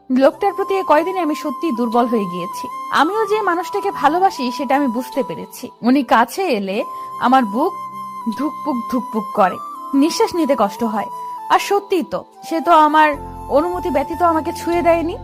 লোকটার প্রতি কয়দিনে আমি সত্যিই দুর্বল হয়ে গিয়েছি। আমিও যে মানুষটাকে ভালোবাসি সেটা আমি বুঝতে পেরেছি। উনি কাছে এলে আমার বুক ধুকপুক ধুকপুক করে, নিঃশ্বাস নিতে কষ্ট হয়। আর সত্যিই তো, সে তো আমার অনুমতি ব্যতীত আমাকে ছুঁয়ে দেয়নি।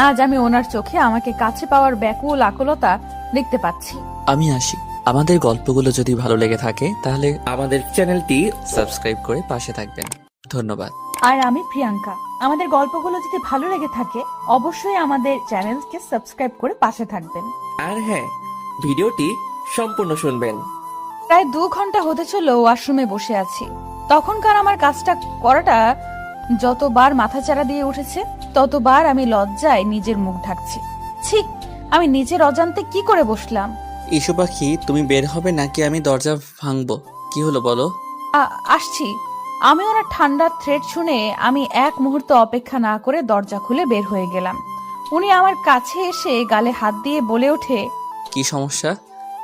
আজ আমি ওনার চোখে আমাকে কাছে পাওয়ার ব্যাকুল আকুলতা দেখতে পাচ্ছি। আমি আসি। আমাদের গল্পগুলো যদি ভালো লেগে থাকে তাহলে আমাদের চ্যানেলটি সাবস্ক্রাইব করে পাশে থাকবেন। ধন্যবাদ। আর আমি প্রিয়াঙ্কা। আমাদের গল্পগুলো যদি ভালো লেগে থাকে অবশ্যই আমাদের চ্যানেলকে সাবস্ক্রাইব করে পাশে থাকবেন। আর হ্যাঁ, ভিডিওটি সম্পূর্ণ শুনবেন। প্রায় 2 ঘন্টা হতে চললো ওয়াশরুমে বসে আছি। তখনকার আমার কাজটা করাটা যতবার মাথাচাড়া দিয়ে উঠেছে ততবার আমি লজ্জায় নিজের মুখ ঢাকছি। ছি, আমি নিজের অজান্তে কি করে বসলাম। ইস্যু পাখি, তুমি বের হবে নাকি আমি দরজা ভাঙবো? কি হলো বলো? আসছি। আমি ওনার ঠান্ডা থ্রেড শুনে আমি এক মুহূর্ত অপেক্ষা না করে দরজা খুলে বের হয়ে গেলাম। উনি আমার কাছে এসে গালে হাত দিয়ে বলে ওঠে, কি সমস্যা?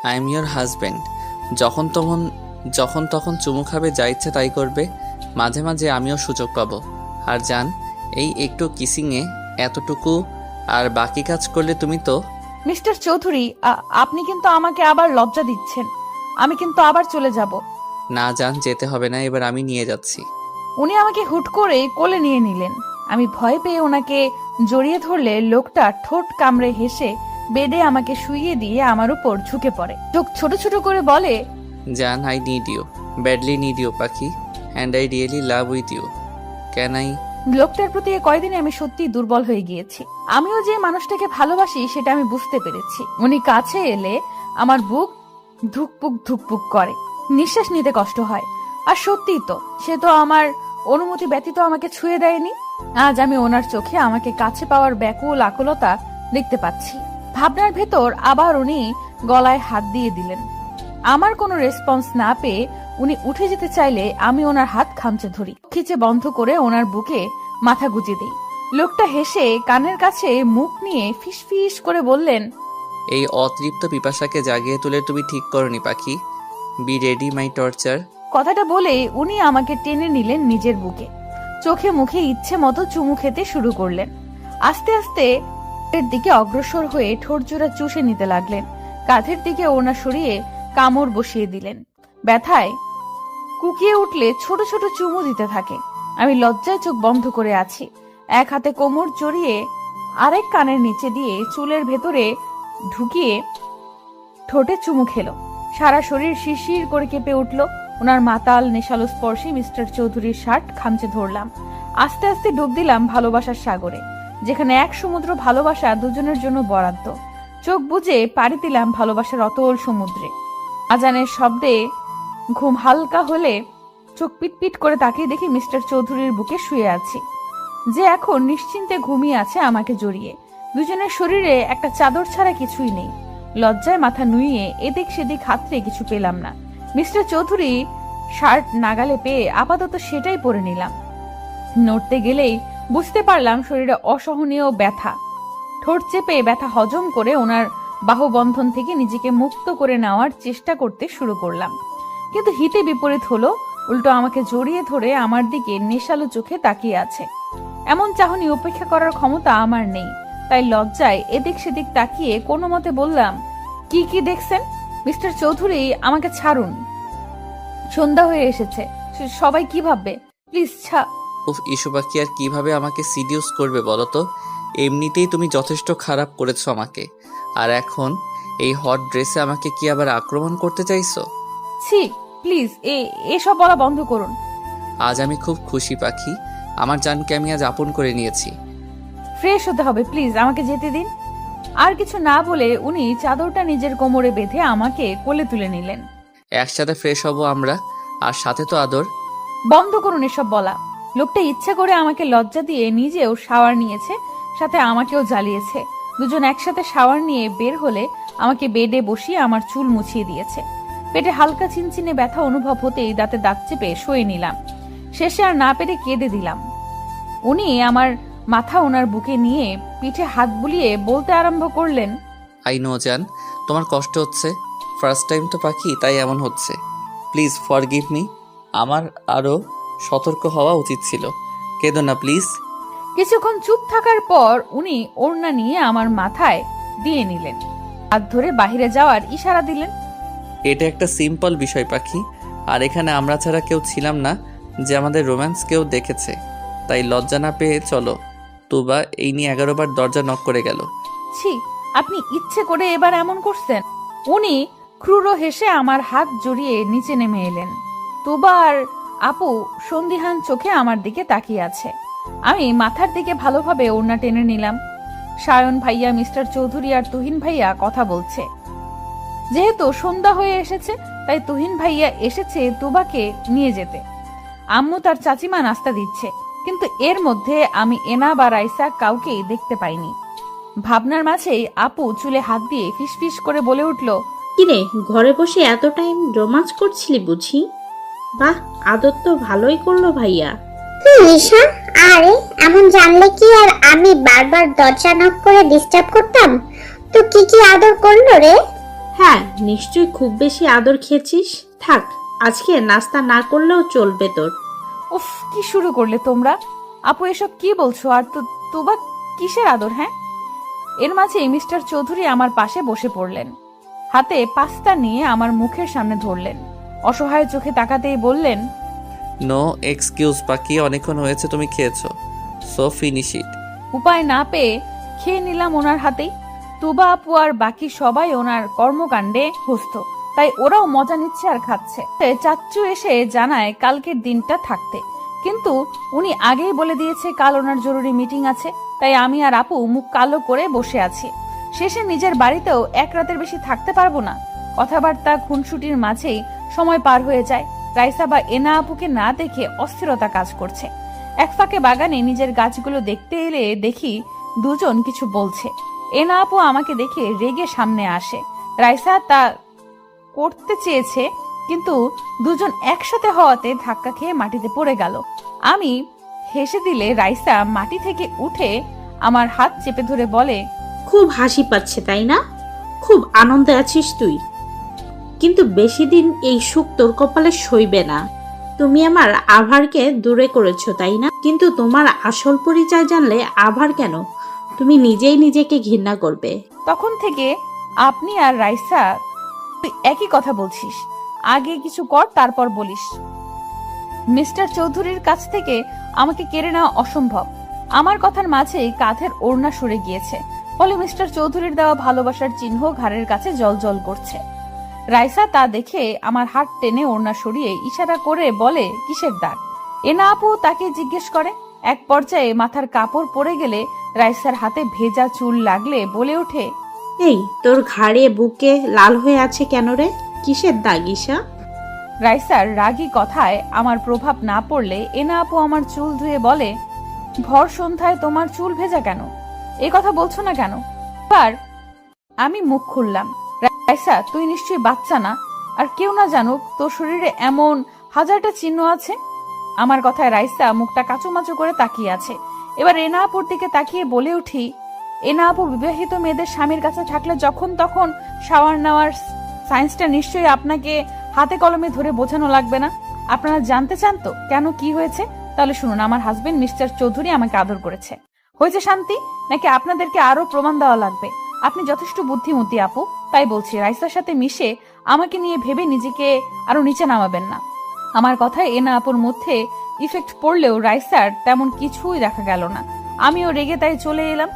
I am your husband. যখন তখন চুমু খাবে, যা ইচ্ছে তাই করবে। মাঝে মাঝে আমিও সুযোগ পাবো। আর জান, এই একটু কিসিংয়ে এতটুকু, আর বাকি কাজ করলে তুমি তো। মিস্টার চৌধুরী, আপনি কিন্তু আমাকে আবার লজ্জা দিচ্ছেন। আমি কিন্তু আবার চলে যাব। না জান, যেতে হবে না, এবার আমি নিয়ে যাচ্ছি। উনি আমাকে হুট করে কোলে নিয়ে নিলেন। আমি ভয় পেয়ে ওনাকে জড়িয়ে ধরলে লোকটা ঠোঁট কামড়ে হেসে বেডে আমাকে শুইয়ে দিয়ে আমার উপর ঝুঁকে পড়ে। চোখ ছোট ছোট করে বলে, জান, I need you, badly need you পাখি, and I really love with you. Can I? লোকটার প্রতি কয়দিনে আমি সত্যি দুর্বল হয়ে গিয়েছি। আমিও যে মানুষটাকে ভালোবাসি সেটা আমি বুঝতে পেরেছি। উনি কাছে এলে আমার বুক ধুকপুক ধুকপুক করে, নিঃশ্বাস নিতে কষ্ট হয়। আর সত্যিই তো, সে তো আমার অনুমতি ব্যতীত আমাকে ছুঁয়ে দেয়নি। আজ আমি ওনার চোখে আমাকে কাছে পাওয়ার ব্যাকুল আকুলতা দেখতে পাচ্ছি। ভাবনার ভেতর আবার উনি গলায় হাত দিয়ে দিলেন। আমার কোনো রেসপন্স না পেয়ে উনি উঠে যেতে চাইলে আমি ওনার হাত খামচে ধরি, খিচে বন্ধ করে ওনার বুকে মাথা গুজে দিই। লোকটা হেসে কানের কাছে মুখ নিয়ে ফিসফিস করে বললেন, এই অতৃপ্ত পিপাসাকে জাগিয়ে তুলে তুমি ঠিক করনি পাখি। Be ready my torture. কথাটা বলে উনি আমাকে টেনে নিলেন নিজের বুকে। চোখে মুখে ইচ্ছে মতো চুমু খেতে শুরু করলেন। আস্তে আস্তে এর দিকে অগ্রসর হয়ে ঠোঁট জোড়া চুষে নিতে লাগলেন। কাঁধের দিকে ওনা সরিয়ে কামড় বসিয়ে দিলেন। ব্যথায় কুকিয়ে উঠলে ছোট ছোট চুমু দিতে থাকে। আমি লজ্জায় চোখ বন্ধ করে আছি। এক হাতে কোমর জড়িয়ে আরেক কানের নিচে দিয়ে চুলের ভেতরে ঢুকিয়ে ঠোঁটে চুমু খেলো। সারা শরীর শিরশির করে কেঁপে উঠল। ওনার মাতাল নেশালো স্পর্শে মিস্টার চৌধুরীর শার্ট খামচে ধরলাম। আস্তে আস্তে ডুব দিলাম ভালোবাসার সাগরে, যেখানে এক সমুদ্র ভালোবাসা দুজনের জন্য বরাদ্দ। চোখ বুজে পাড়ি দিলাম ভালোবাসার অতল সমুদ্রে। আজানের শব্দে ঘুম হালকা হলে চোখ পিটপিট করে তাকিয়ে দেখি মিস্টার চৌধুরীর বুকে শুয়ে আছি, যে এখন নিশ্চিন্তে ঘুমিয়ে আছে আমাকে জড়িয়ে। দুজনের শরীরে একটা চাদর ছাড়া কিছুই নেই। লজ্জায় মাথা নুইয়ে এদিক সেদিক হাতড়ে কিছু পেলাম না। মিস্টার চৌধুরী শার্ট নাগালে পেয়ে আপাতত সেটাই পরে নিলাম। নড়তে গেলেই বুঝতে পারলাম শরীরে অসহনীয় ব্যথা। ঠোঁট চেপে ব্যথা হজম করে ওনার বাহুবন্ধন থেকে নিজেকে মুক্ত করে নেওয়ার চেষ্টা করতে শুরু করলাম। কিন্তু হিতে বিপরীত হলো, উল্টো আমাকে জড়িয়ে ধরে আমার দিকে নেশালো চোখে তাকিয়ে আছে। এমন চাহনি উপেক্ষা করার ক্ষমতা আমার নেই, তাই লজ্জায় এদিক সেদিক তাকিয়ে কোনো মতে বললাম, কি দেখছেন মিস্টার চৌধুরী? আমাকে ছাড়ুন, সন্ধ্যা হয়ে এসেছে, সবাই কি ভাববে, প্লিজ উফ, ইস্যু পাখি আর কিভাবে আমাকে সিডিউস করবে বলো তো? এমনিতেই তুমি যথেষ্ট খারাপ করেছো আমাকে, আর এখন এই হট ড্রেসে আমাকে কি আবার আক্রমণ করতে চাইছো? ছি, প্লিজ এসব বলা বন্ধ করুন। আজ আমি খুব খুশি পাখি, আমার জানকে আমি আজ আপন করে নিয়েছি। ফ্রেশ হতে হবে, প্লিজ আমাকে যেতে দিন। আর কিছু না বলে উনি চাদরটা নিজের কোমরে বেঁধে আমাকে কোলে তুলে নিলেন। একসাথে ফ্রেশ হব আমরা, আর সাথে তো আদর। বন্ধ করুন এসব বলা। লোকটা ইচ্ছা করে আমাকে লজ্জা দিয়ে নিজেও শাওয়ার নিয়েছে, সাথে আমাকেও জ্বালিয়েছে। দুজন একসাথে শাওয়ার নিয়ে বের হলে আমাকে বেডে বসিয়ে আমার চুল মুছিয়ে দিয়েছে। পেটে হালকা চিনচিনে ব্যথা অনুভব হতেই দাঁতে দাঁত চেপে শুয়ে নিলাম। শেষে আর না পেরে কেঁদে দিলাম। উনি আমার মাথা ওনার বুকে নিয়ে পিঠে হাত বুলিয়ে বলতে আরম্ভ করলেন, আই নো জান, তোমার কষ্ট হচ্ছে। ফার্স্ট টাইম তো পাখি, তাই এমন হচ্ছে। Please forgive me. আমার আরও সতর্ক হওয়া উচিত ছিল। কেঁদো না প্লিজ। কিছুক্ষণ চুপ থাকার পর উনি ওড়না নিয়ে আমার মাথায় দিয়ে নিলেন, হাত ধরে বাহিরে যাওয়ার ইশারা দিলেন। এটা একটা সিম্পল বিষয় পাখি, আর এখানে আমরা ছাড়া কেউ ছিলাম না যে আমাদের রোম্যান্স কেউ দেখেছে, তাই লজ্জা না পেয়ে চলো। তুবা এই নিয়ে 11 বার দরজা নক করে গেল। ছি, আপনি ইচ্ছে করে এবার এমন করছেন? উনি ক্রূর হেসে আমার হাত জড়িয়ে নিচে নেমে এলেন। তুবা আর আপু সন্দিহান চোখে আমার দিকে তাকিয়ে আছে। আমি মাথার দিকে ভালোভাবে ওড়না টেনে নিলাম। সায়ন ভাইয়া, মিস্টার চৌধুরী আর তুহিন ভাইয়া কথা বলছে। যেহেতু সন্ধ্যা হয়ে এসেছে, তাই তুহিন ভাইয়া এসেছে তুবাকে নিয়ে যেতে। আম্মু তার চাচিমা নাস্তা দিচ্ছে, কিন্তু এর মধ্যে আমি এনা বা রাইসা কাউকেই দেখতে পাইনি। ভাবনার মাঝেই আপু চুলে হাত দিয়ে ফিসফিস করে বলে উঠল, কিরে, ঘরে বসে এত টাইম রোমাঞ্চ করছিলি বুঝি? বাহ, আদর তো ভালোই করলো ভাইয়া। নিশা, আরে এমন জানলে কি আর আমি বারবার দরজা নক করে ডিস্টার্ব করতাম? তো কি কি আদর করলো রে? হ্যাঁ, নিশ্চয়ই খুব বেশি আদর খেয়েছিস। থাক, আজকে নাস্তা না করলেও চলবে তোর। উফ, কি শুরু করলে তোমরা? আপু এসব কি বলছো? আর তুবা কিসের আদর? হ্যাঁ। এর মাঝে মিস্টার চৌধুরী আমার পাশে বসে পড়লেন। হাতে পাস্তা নিয়ে আমার মুখের সামনে ধরলেন। অসহায় চোখে তাকাতেই বললেন, নো এক্সকিউজ পাখি, অনেকক্ষণ হয়েছে তুমি খেয়েছো, সো ফিনিশ ইট। উপায় না পেয়ে খেয়ে নিলাম ওনার হাতেই। তুবা আপু আর বাকি সবাই ওনার কর্মকাণ্ডে হস্ত, তাই ওরাও মজা নিচ্ছে আর খাচ্ছে। চাচ্চু এসে জানায় কালকের দিনটা থাকতে, কিন্তু উনি আগেই বলে দিয়েছে কাল ওনার জরুরি মিটিং আছে, তাই আমি আর আপু মুখ কালো করে বসে আছি। শেষে নিজের বাড়িতেও এক রাতের বেশি থাকতে পারবো না। কথাবার্তা খুনসুটির মাঝেই সময় পার হয়ে যায়। রাইসা বা এনা আপুকে না দেখে অস্থিরতা কাজ করছে। এক ফাঁকে বাগানে নিজের গাছগুলো দেখতে এলে দেখি দুজন কিছু বলছে। এনা আপু আমাকে দেখে রেগে সামনে আসে। রাইসা তা করতে চেয়েছে, কিন্তু দুজন একসাথে হওয়াতে ধাক্কা খেয়ে মাটিতে পড়ে গেল। আমি হেসে দিলে রাইসা মাটি থেকে উঠে আমার হাত চেপে ধরে বলে, খুব হাসি পাচ্ছে তাই না? খুব আনন্দে আছিস তুই, কিন্তু বেশি দিন এই সুখ তোর কপালে সইবে না। তুমি আমার আভারকে দূরে করেছো তাই না? কিন্তু তোমার আসল পরিচয় জানলে আভার কেন, তুমি নিজেই নিজেকে ঘৃণা করবে। তখন থেকে আপনি আর রাইসা তুই একই কথা বলছিস। আগে কিছু কর, তারপর বলিস। মিস্টার চৌধুরীর কাছ থেকে আমাকে কেড়ে নেওয়া অসম্ভব। আমার কথার মাঝেই কাঁধের ওড়না সরে গিয়েছে, ফলে মিস্টার চৌধুরীর দেওয়া ভালোবাসার চিহ্ন ঘাড়ের কাছে জল করছে। রাইসা তা দেখে আমার হাত টেনে ওড়না সরিয়ে ইশারা করে বলে, কিসের দাগ? এনা আপু তাকে জিজ্ঞেস করে। এক পর্যায়ে মাথার কাপড় পরে গেলে রাইসার হাতে ভেজা চুল লাগলে বলে ওঠে, এই তোর ঘাড়ে বুকে লাল হয়ে আছে কেন রে? কিসের দাগ ঈশা? রাইসার রাগী কথায় আমার প্রভাব না পড়লে এনা আপু আমার চুল ধুয়ে বলে, ভর সন্ধ্যায় তোমার চুল ভেজা কেন? এ কথা বলছো না কেন? আর আমি মুখ খুললাম, রাইসা তুই নিশ্চয়ই বাচ্চা না, আর কেউ না জানুক তোর শরীরে এমন হাজারটা চিহ্ন আছে। আমার কথায় রাইসা মুখটা কাচুমাচু করে তাকিয়ে আছে। এবার এনা আপুর দিকে তাকিয়ে বলে উঠি, এনা আপু বিবাহিত মেয়েদের স্বামীর কাছে থাকলে যখন তখন শাওয়ার নেওয়ার সায়েন্সটা নিশ্চয়ই আপনাকে হাতে কলমে ধরে বোঝানো লাগবে না। আপনারা জানতে চান তো কেন কি হয়েছে? তাহলে শুনুন, আমার হাজবেন্ড মিস্টার চৌধুরী আমাকে আদর করেছে। হয়েছে শান্তি, নাকি আপনাদেরকে আরো প্রমাণ দেওয়া লাগবে? আপনি যথেষ্ট বুদ্ধিমতী আপু, তাই বলছি রাইসার সাথে মিশে আমাকে নিয়ে ভেবে নিজেকে আরো নিচে নামাবেন না। আমার কথায় এনা আপুর মধ্যে ইফেক্ট পড়লেও রাইসার তেমন কিছুই দেখা গেল না। আমিও রেগে তাই চলে এলাম,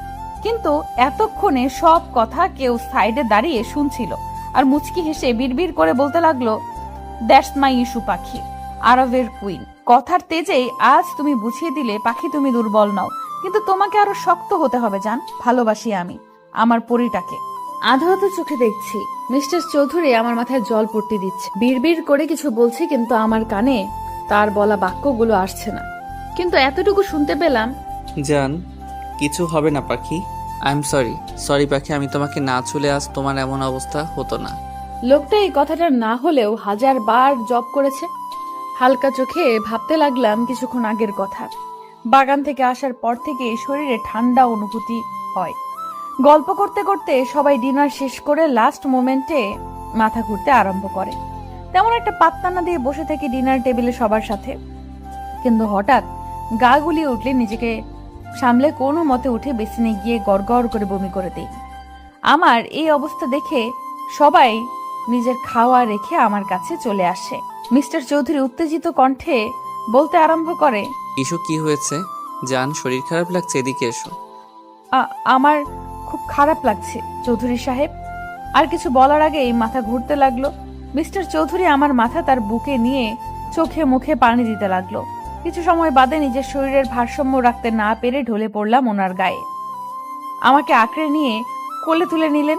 কিন্তু এতক্ষণে সব কথা কেউ সাইডে দাঁড়িয়ে শুনছিল আর মুচকি হেসে বিড়বিড় করে বলতে লাগলো, দ্যাটস মাই ইস্যু পাখি, আরবের কুইন। কথার তেজেই আজ তুমি বুঝিয়ে দিলে পাখি তুমি দুর্বল নও, কিন্তু তোমাকে আরো শক্ত হতে হবে জান। ভালোবাসি আমি আমার পরিটাকে। আধো আধো চোখে দেখছি মিস্টার চৌধুরী আমার মাথায় জল পড়তে দিচ্ছে, বিড়বিড় করে কিছু বলছে, কিন্তু আমার কানে তার বলা বাক্যগুলো আসছে না। কিন্তু এতটুকু শুনতে পেলাম, জান কিছু হবে না পাখি, আই এম সরি পাখি, আমি তোমাকে না ছুলে আজ তোমার এমন অবস্থা হতো না। লোকটা এই কথাটা না হলেও 1000 বার জব করেছে। হালকা চোখে ভাবতে লাগলাম কিছুক্ষণ আগের কথা। বাগান থেকে আসার পর থেকে শরীরে ঠান্ডা অনুভূতি হয়। গল্প করতে করতে সবাই ডিনার শেষ করে লাস্ট মোমেন্টে মাথা ঘুরতে আরম্ভ করে। তেমন একটা পাত্তা না দিয়ে বসে থেকে ডিনার টেবিলে সবার সাথে, কিন্তু হঠাৎ গা গুলিয়ে উঠলে নিজেকে সামলে কোনো মতে উঠে বেসিনে গিয়ে গড়গড় করে বমি করে দেই। আমার এই অবস্থা দেখে সবাই নিজের খাওয়া রেখে আমার কাছে চলে আসে। মিস্টার চৌধুরী উত্তেজিত কণ্ঠে বলতে আরম্ভ করে, ইস্যু কি হয়েছে? জান, শরীর খারাপ লাগছে, এদিকে এসো। আমার খুব খারাপ লাগছে চৌধুরী সাহেব। আর কিছু বলার আগেই মাথা ঘুরতে লাগলো। মিস্টার চৌধুরী আমার মাথা তার বুকে নিয়ে চোখে মুখে পানি দিতে লাগলো। কিছু সময় বাদে নিজের শরীরের ভারসাম্য রাখতে না পেরে ঢলে পড়লাম ওনার গায়ে। আমাকে আঁকড়ে নিয়ে কোলে তুলে নিলেন।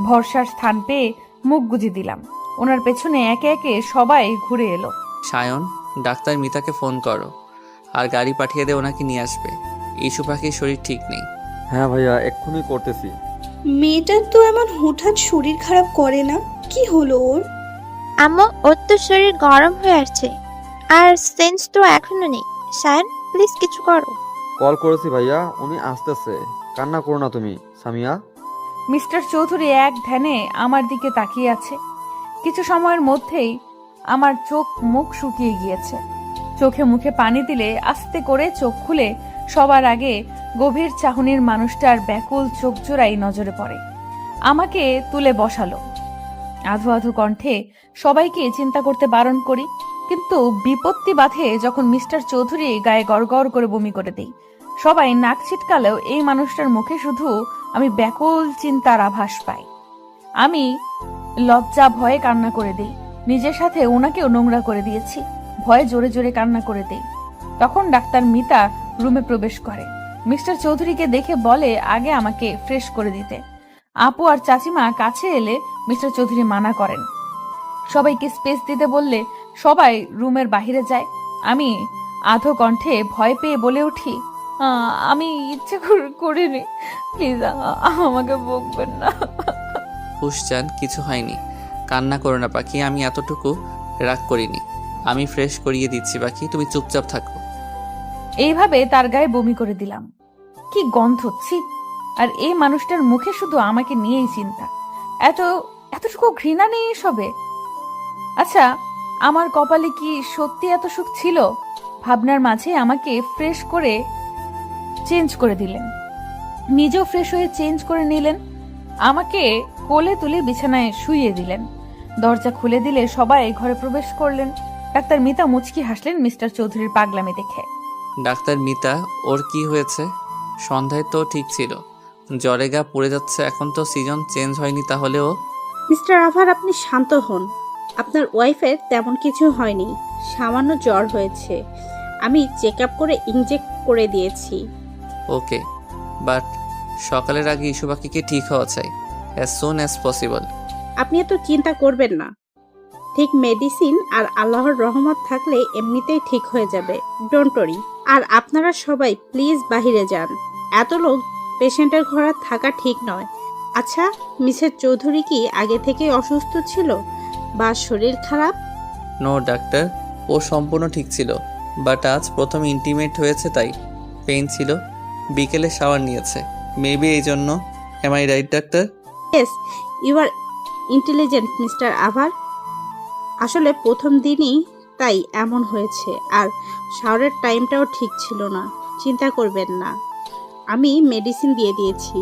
ভরসার স্থান পেয়ে মুখ গুজে দিলাম। ওনার পেছনে একে একে সবাই ঘুরে এলো। সায়ন, ডাক্তার মিতাকে ফোন করো আর গাড়ি পাঠিয়ে দে, ওনাকে নিয়ে আসবে। ইস্যু পাখির শরীর ঠিক নেই। হ্যাঁ ভাইয়া, এক্ষুনি করতেছি। মেয়েটার তো এমন হুটহাট শরীর খারাপ করে না, কি হলো ওর? আম্মু, ওর তো শরীর গরম হয়ে আসছে, আর সেন্স তো এখনো নেই। সায়ন, প্লিজ কিছু করো। কল করেছি ভাইয়া, উনি আসতেছে। কান্না করো না তুমি, সামিয়া। মিস্টার চৌধুরী এক ধ্যানে আমার দিকে তাকিয়ে আছে। কিছু সময়ের মধ্যেই আমার চোখ মুখ শুকিয়ে গিয়েছে। চোখে মুখে পানি দিলে আস্তে করে চোখ খুলে সবার আগে গভীর চাহনির মানুষটার ব্যাকুল চোখ জোড়াই নজরে পড়ে। আমাকে তুলে বসালো। আধো আধো কণ্ঠে সবাইকে চিন্তা করতে বারণ করি, কিন্তু বিপত্তি বাধে যখন মিস্টার চৌধুরী গায়ে গড়গড় করে বমি করে দেই। সবাই নাক ছিটকালেও এই মানুষটার মুখে শুধু আমি ব্যাকুল চিন্তার আভাস পাই। আমি লজ্জা ভয়ে কান্না করে দেই। নিজের সাথে ওনাকেও নোংরা করে দিয়েছি। ভয়ে জোরে জোরে কান্না করে দেই। তখন ডাক্তার মিতা রুমে প্রবেশ করে। মিস্টার চৌধুরীকে দেখে বলে আগে আমাকে ফ্রেশ করে দিতে। আপু আর চাচিমা কাছে এলে মিস্টার চৌধুরী মানা করেন। সবাইকে স্পেস দিতে বললে সবাই রুমের বাহিরে যায়। আমি আধো কণ্ঠে ভয় পেয়ে বলে উঠি, আমি ইচ্ছে করিনি, প্লিজ আমাকে বকবেন না। হুশজান, কিছু হয়নি, কান্না করো না পাখি। আমি এতটুকু রাগ করিনি। আমি ফ্রেশ করিয়ে দিচ্ছি পাখি, তুমি চুপচাপ থাকো। এইভাবে তার গায়ে বমি করে দিলাম। কি গন্ধ, ছি! আর এই মানুষটার মুখে শুধু আমাকে নিয়েই চিন্তা। এতটুকু ঘৃণা নেই এসবে। আচ্ছা, আমার কপালে কি সত্যি এত সুখ ছিল? ভাবনার মাঝে আমাকে ফ্রেশ করে চেঞ্জ করে দিলেন। নিজেও ফ্রেশ হয়ে চেঞ্জ করে নিলেন। আমাকে কোলে তুলে বিছানায় শুইয়ে দিলেন। দরজা খুলে দিলে সবাই ঘরে প্রবেশ করলেন। ডাক্তার মিতা মুচকি হাসলেন মিস্টার চৌধুরীর পাগলামি দেখে। ডাক্তার মিতা, ওর কি হয়েছে? সন্ধ্যায় তো ঠিক ছিল, জ্বরে গা পড়ে যাচ্ছে। এখন তো সিজন চেঞ্জ হয়নি, তাহলেও। মিস্টার আভার, আপনি শান্ত হন। আপনার ওয়াইফের তেমন কিছু হয়নি, সামান্য জ্বর হয়েছে। আমি চেক আপ করে ইনজেক্ট করে দিয়েছি। ওকে, বাট সকালের আগে ইস্যু পাখিকে ঠিক হওয়া চাই, অ্যাজ সুন অ্যাজ পসিবল। আপনি এত চিন্তা করবেন না। ঠিক মেডিসিন আর আল্লাহর রহমত থাকলে এমনিতেই ঠিক হয়ে যাবে। Don't worry. আর আপনারা সবাই প্লিজ বাহিরে যান। এত লোক পেশেন্টের ঘরে থাকা ঠিক নয়। আচ্ছা, মিসেস চৌধুরী কি আগে থেকে অসুস্থ ছিল বা শরীর খারাপ? নো ডাক্তার, ও সম্পূর্ণ ঠিক ছিল, বাট আজ প্রথম ইন্টিমেট হয়েছে, তাই পেইন ছিল। বিকেলে শাওয়ার নিয়েছে, মেবি এই জন্য। Am I right doctor? Yes, you are intelligent mister আভার। আসলে প্রথম দিনই তাই এমন হয়েছে, আর শাওয়ারের টাইমটাও ঠিক ছিল না। চিন্তা করবেন না, আমি মেডিসিন দিয়ে দিয়েছি।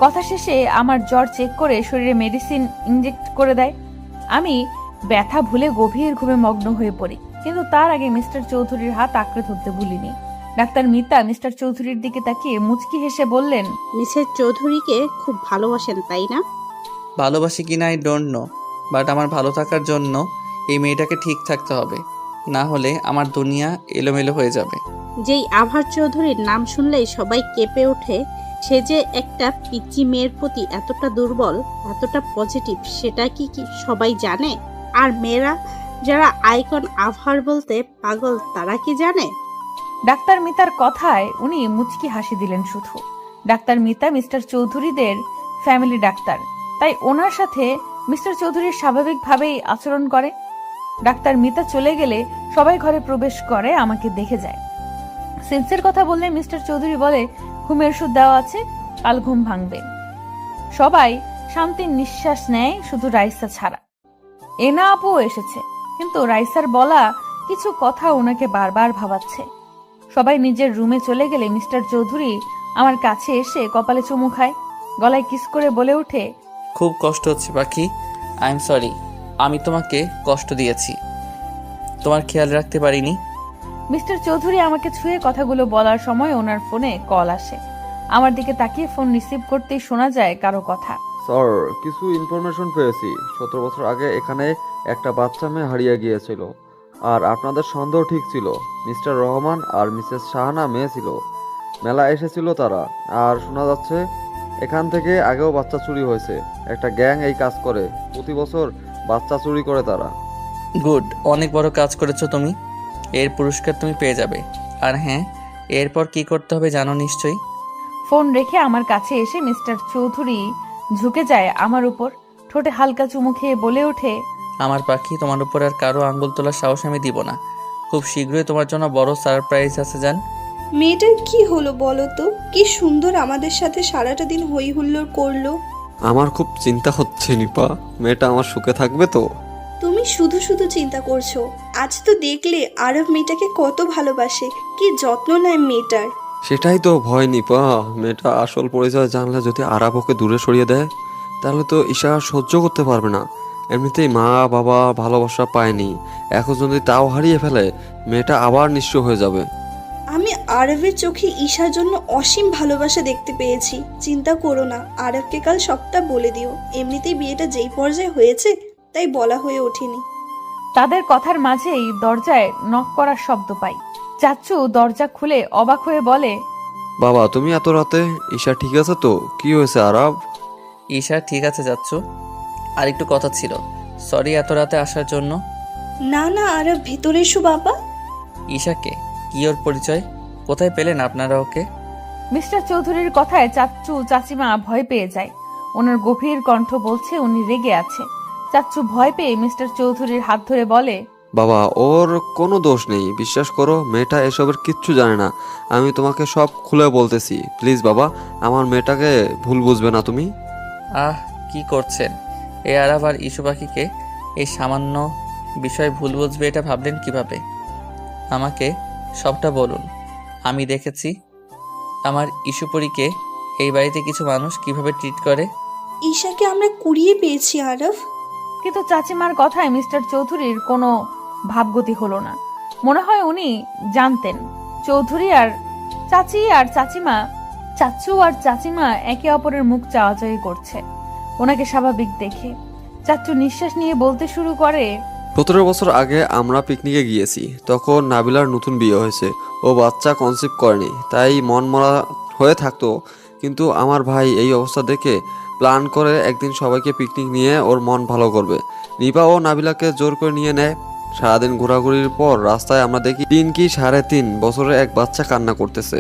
কথা শেষে আমার জ্বর চেক করে শরীরে মেডিসিন ইনজেক্ট করে দেয়। আমি ব্যথা ভুলে গভীর ঘুমে মগ্ন হয়ে পড়ি, কিন্তু তার আগে মিস্টার চৌধুরীর হাত আঁকড়ে ধরতে ভুলিনি। ডাক্তার মিতা মিস্টার চৌধুরীর দিকে তাকিয়ে মুচকি হেসে বললেন, মিসেস চৌধুরীকে খুব ভালোবাসেন তাই না? ভালোবাসি কিনা আই ডোন্ট নো, বাট আমার ভালো থাকার জন্য এই মেয়েটাকে ঠিক থাকতে হবে, না হলে আমার দুনিয়া এলোমেলো হয়ে যাবে। যেই আভার চৌধুরীর নাম শুনলেই সবাই কেঁপে ওঠে, সে যে একটা পিচ্চি মেয়ের প্রতি এতটা দুর্বল, এতটা পজিটিভ, সেটা কি সবাই জানে? আর মেয়েরা যারা আইকন আভার বলতে পাগল, তারা কি জানে? ডাক্তার মিতার কথায় উনি মুচকি হাসি দিলেন শুধু। ডাক্তার মিতা মিস্টার চৌধুরীদের ফ্যামিলি ডাক্তার, তাই ওনার সাথে মিস্টার চৌধুরী স্বাভাবিকভাবেই আচরণ করে। ডাক্তার মিতা চলে গেলে সবাই ঘরে প্রবেশ করে, আমাকে দেখে যায়। সেন্সের কথা বললে মিস্টার চৌধুরী বলে, ঘুমের ওষুধ দেওয়া আছে, কাল ঘুম ভাঙবে। সবাই শান্তির নিঃশ্বাস নেয়, শুধু রাইসা ছাড়া। এনা আপুও এসেছে, কিন্তু রাইসার বলা কিছু কথা ওনাকে বারবার ভাবাচ্ছে। সবাই নিজের রুমে চলে গেলে মিস্টার চৌধুরী আমার কাছে এসে কপালে চুমু খায়, গলায় কিস করে বলে ওঠে, খুব কষ্ট হচ্ছে পাখি, আই এম সরি। আমি তোমাকে কষ্ট দিয়েছি, তোমার খেয়াল রাখতে পারিনি। মিস্টার চৌধুরী আমাকে ছুঁয়ে কথাগুলো বলার সময় ওনার ফোনে কল আসে। আমার দিকে তাকিয়ে ফোন রিসিভ করতেই শোনা যায় কারো কথা। স্যার, কিছু ইনফরমেশন পেয়েছি। 17 বছর আগে এখানে একটা বাচ্চা মেয়ে হারিয়ে গিয়েছিল, আর আপনাদের সন্দেহ ঠিক ছিল। মিস্টার রহমান আর মিসেস শাহানা মেয়ে ছিল, মেলা এসেছিল তারা। আর শোনা যাচ্ছে এখান থেকে আগেও বাচ্চা চুরি হয়েছে। একটা গ্যাং এই কাজ করে, প্রতি বছর বাচ্চা চুরি করে তারা। গুড, অনেক বড় কাজ করেছো তুমি, এর পুরস্কার তুমি পেয়ে যাবে। আর হ্যাঁ, এরপর কি করতে হবে জানো নিশ্চয়ই। ফোন রেখে আমার কাছে এসে মিস্টার চৌধুরী ঝুঁকে যায় আমার উপর, ঠোঁটে হালকা চুমু খেয়ে বলে ওঠে, আমার পাখি, তোমার উপর আর কারো আঙ্গুল তোলার সাহস আমি দিব না। খুব শীঘ্রই তোমার জন্য বড় সারপ্রাইজ আছে জান। মেয়েটার কি হলো বলো তো? কি সুন্দর আমাদের সাথে সারাটা দিন হই হুল্লোড় করলো। আমার খুব চিন্তা হচ্ছে নিপা, মেয়েটা আমার সুখে থাকবে তো? তুমি শুধু শুধু চিন্তা করছো। আজ তো দেখলে আরব মেয়েটাকে কত ভালোবাসে, কি যত্ন নেয় মেয়েটার। সেটাই তো ভয় নিপা, মেয়েটা আসল পরিচয় জানলে যদি আরাব ওকে দূরে সরিয়ে দেয়, তাহলে তো ঈশা আর সহ্য করতে পারবে না। এমনিতেই মা বাবা ভালোবাসা পায়নি, এখন যদি তাও হারিয়ে ফেলে, মেয়েটা আবার নিঃস্ব হয়ে যাবে। আমি আরবের চোখে ঈশার জন্য অসীম ভালোবাসা দেখতে পেয়েছি। চিন্তা করো না, আরবকে কাল সবটা বলে দিও। এমনিতেই বিয়েটা যেই পর্যায়ে হয়েছে, তাই বলা হয়ে ওঠেনি। তাদের কথার মাঝেই দরজায় নক করার শব্দ পাই। চাচ্চু দরজা খুলে অবাক হয়ে বলে, বাবা তুমি এত রাতে? ঈশা ঠিক আছে তো? কি হয়েছে আরাব? ঈশা ঠিক আছে যাচ্ছ, আর একটু কথা ছিল। সরি এত রাতে আসার জন্য। না না, আরব ভেতরে এসো বাবা। ঈশাকে? কি ওর পরিচয়? কোথায় পেলেন আপনারা ওকে? মিস্টার চৌধুরীর কথায় চাচ্চু চাচিমা ভয় পেয়ে যায়। ওনার গভীর কণ্ঠ বলছে উনি রেগে আছে। চাচ্চু ভয় পেয়ে মিস্টার চৌধুরীর হাত ধরে বলে, বাবা ওর কোনো দোষ নেই, বিশ্বাস করো, মেয়েটা এসবের কিচ্ছু জানে না। আমি তোমাকে সব খুলে বলতেছি, প্লিজ বাবা, আমার মেয়েটাকে ভুল বুঝবে না তুমি। আহ, কি করছেন? এ আরাব আর ইস্যু পাখিকে এই সামান্য বিষয় ভুল বুঝবে এটা ভাবলেন কিভাবে? আমাকে সবটা বলুন। আমি দেখেছি আমার ইস্যুপরীকে এই বাড়িতে কিছু মানুষ কিভাবে ট্রিট করে। ঈশাকে আমরা কুড়িয়ে পেয়েছি আরব। কিন্তু চাচিমার কথায় মিস্টার চৌধুরীর কোনো ভাবগতি হলো না। মনে হয় উনি জানতেন চৌধুরী আর চাচি আর চাচিমা, চাচ্চু আর চাচিমা একে অপরের মুখ চাওয়াচাওয়ি করছে ওনাকে স্বাভাবিক দেখে। চাচ্চু নিঃশ্বাস নিয়ে বলতে শুরু করে, 17 বছর আগে আমরা পিকনিকে গিয়েছি, তখন নাবিলার নতুন বিয়ে হয়েছে। ও বাচ্চা কনসিভ করেনি, তাই মন মরা হয়ে থাকতো। কিন্তু আমার ভাই এই অবস্থা দেখে প্ল্যান করে একদিন সবাইকে পিকনিক নিয়ে ওর মন ভালো করবে। নিপা ও নাবিলাকে জোর করে নিয়ে নেয়। সারাদিন ঘোরাঘুরির পর রাস্তায় আমরা দেখি 3 কি 3.5 বছরের এক বাচ্চা কান্না করতেছে।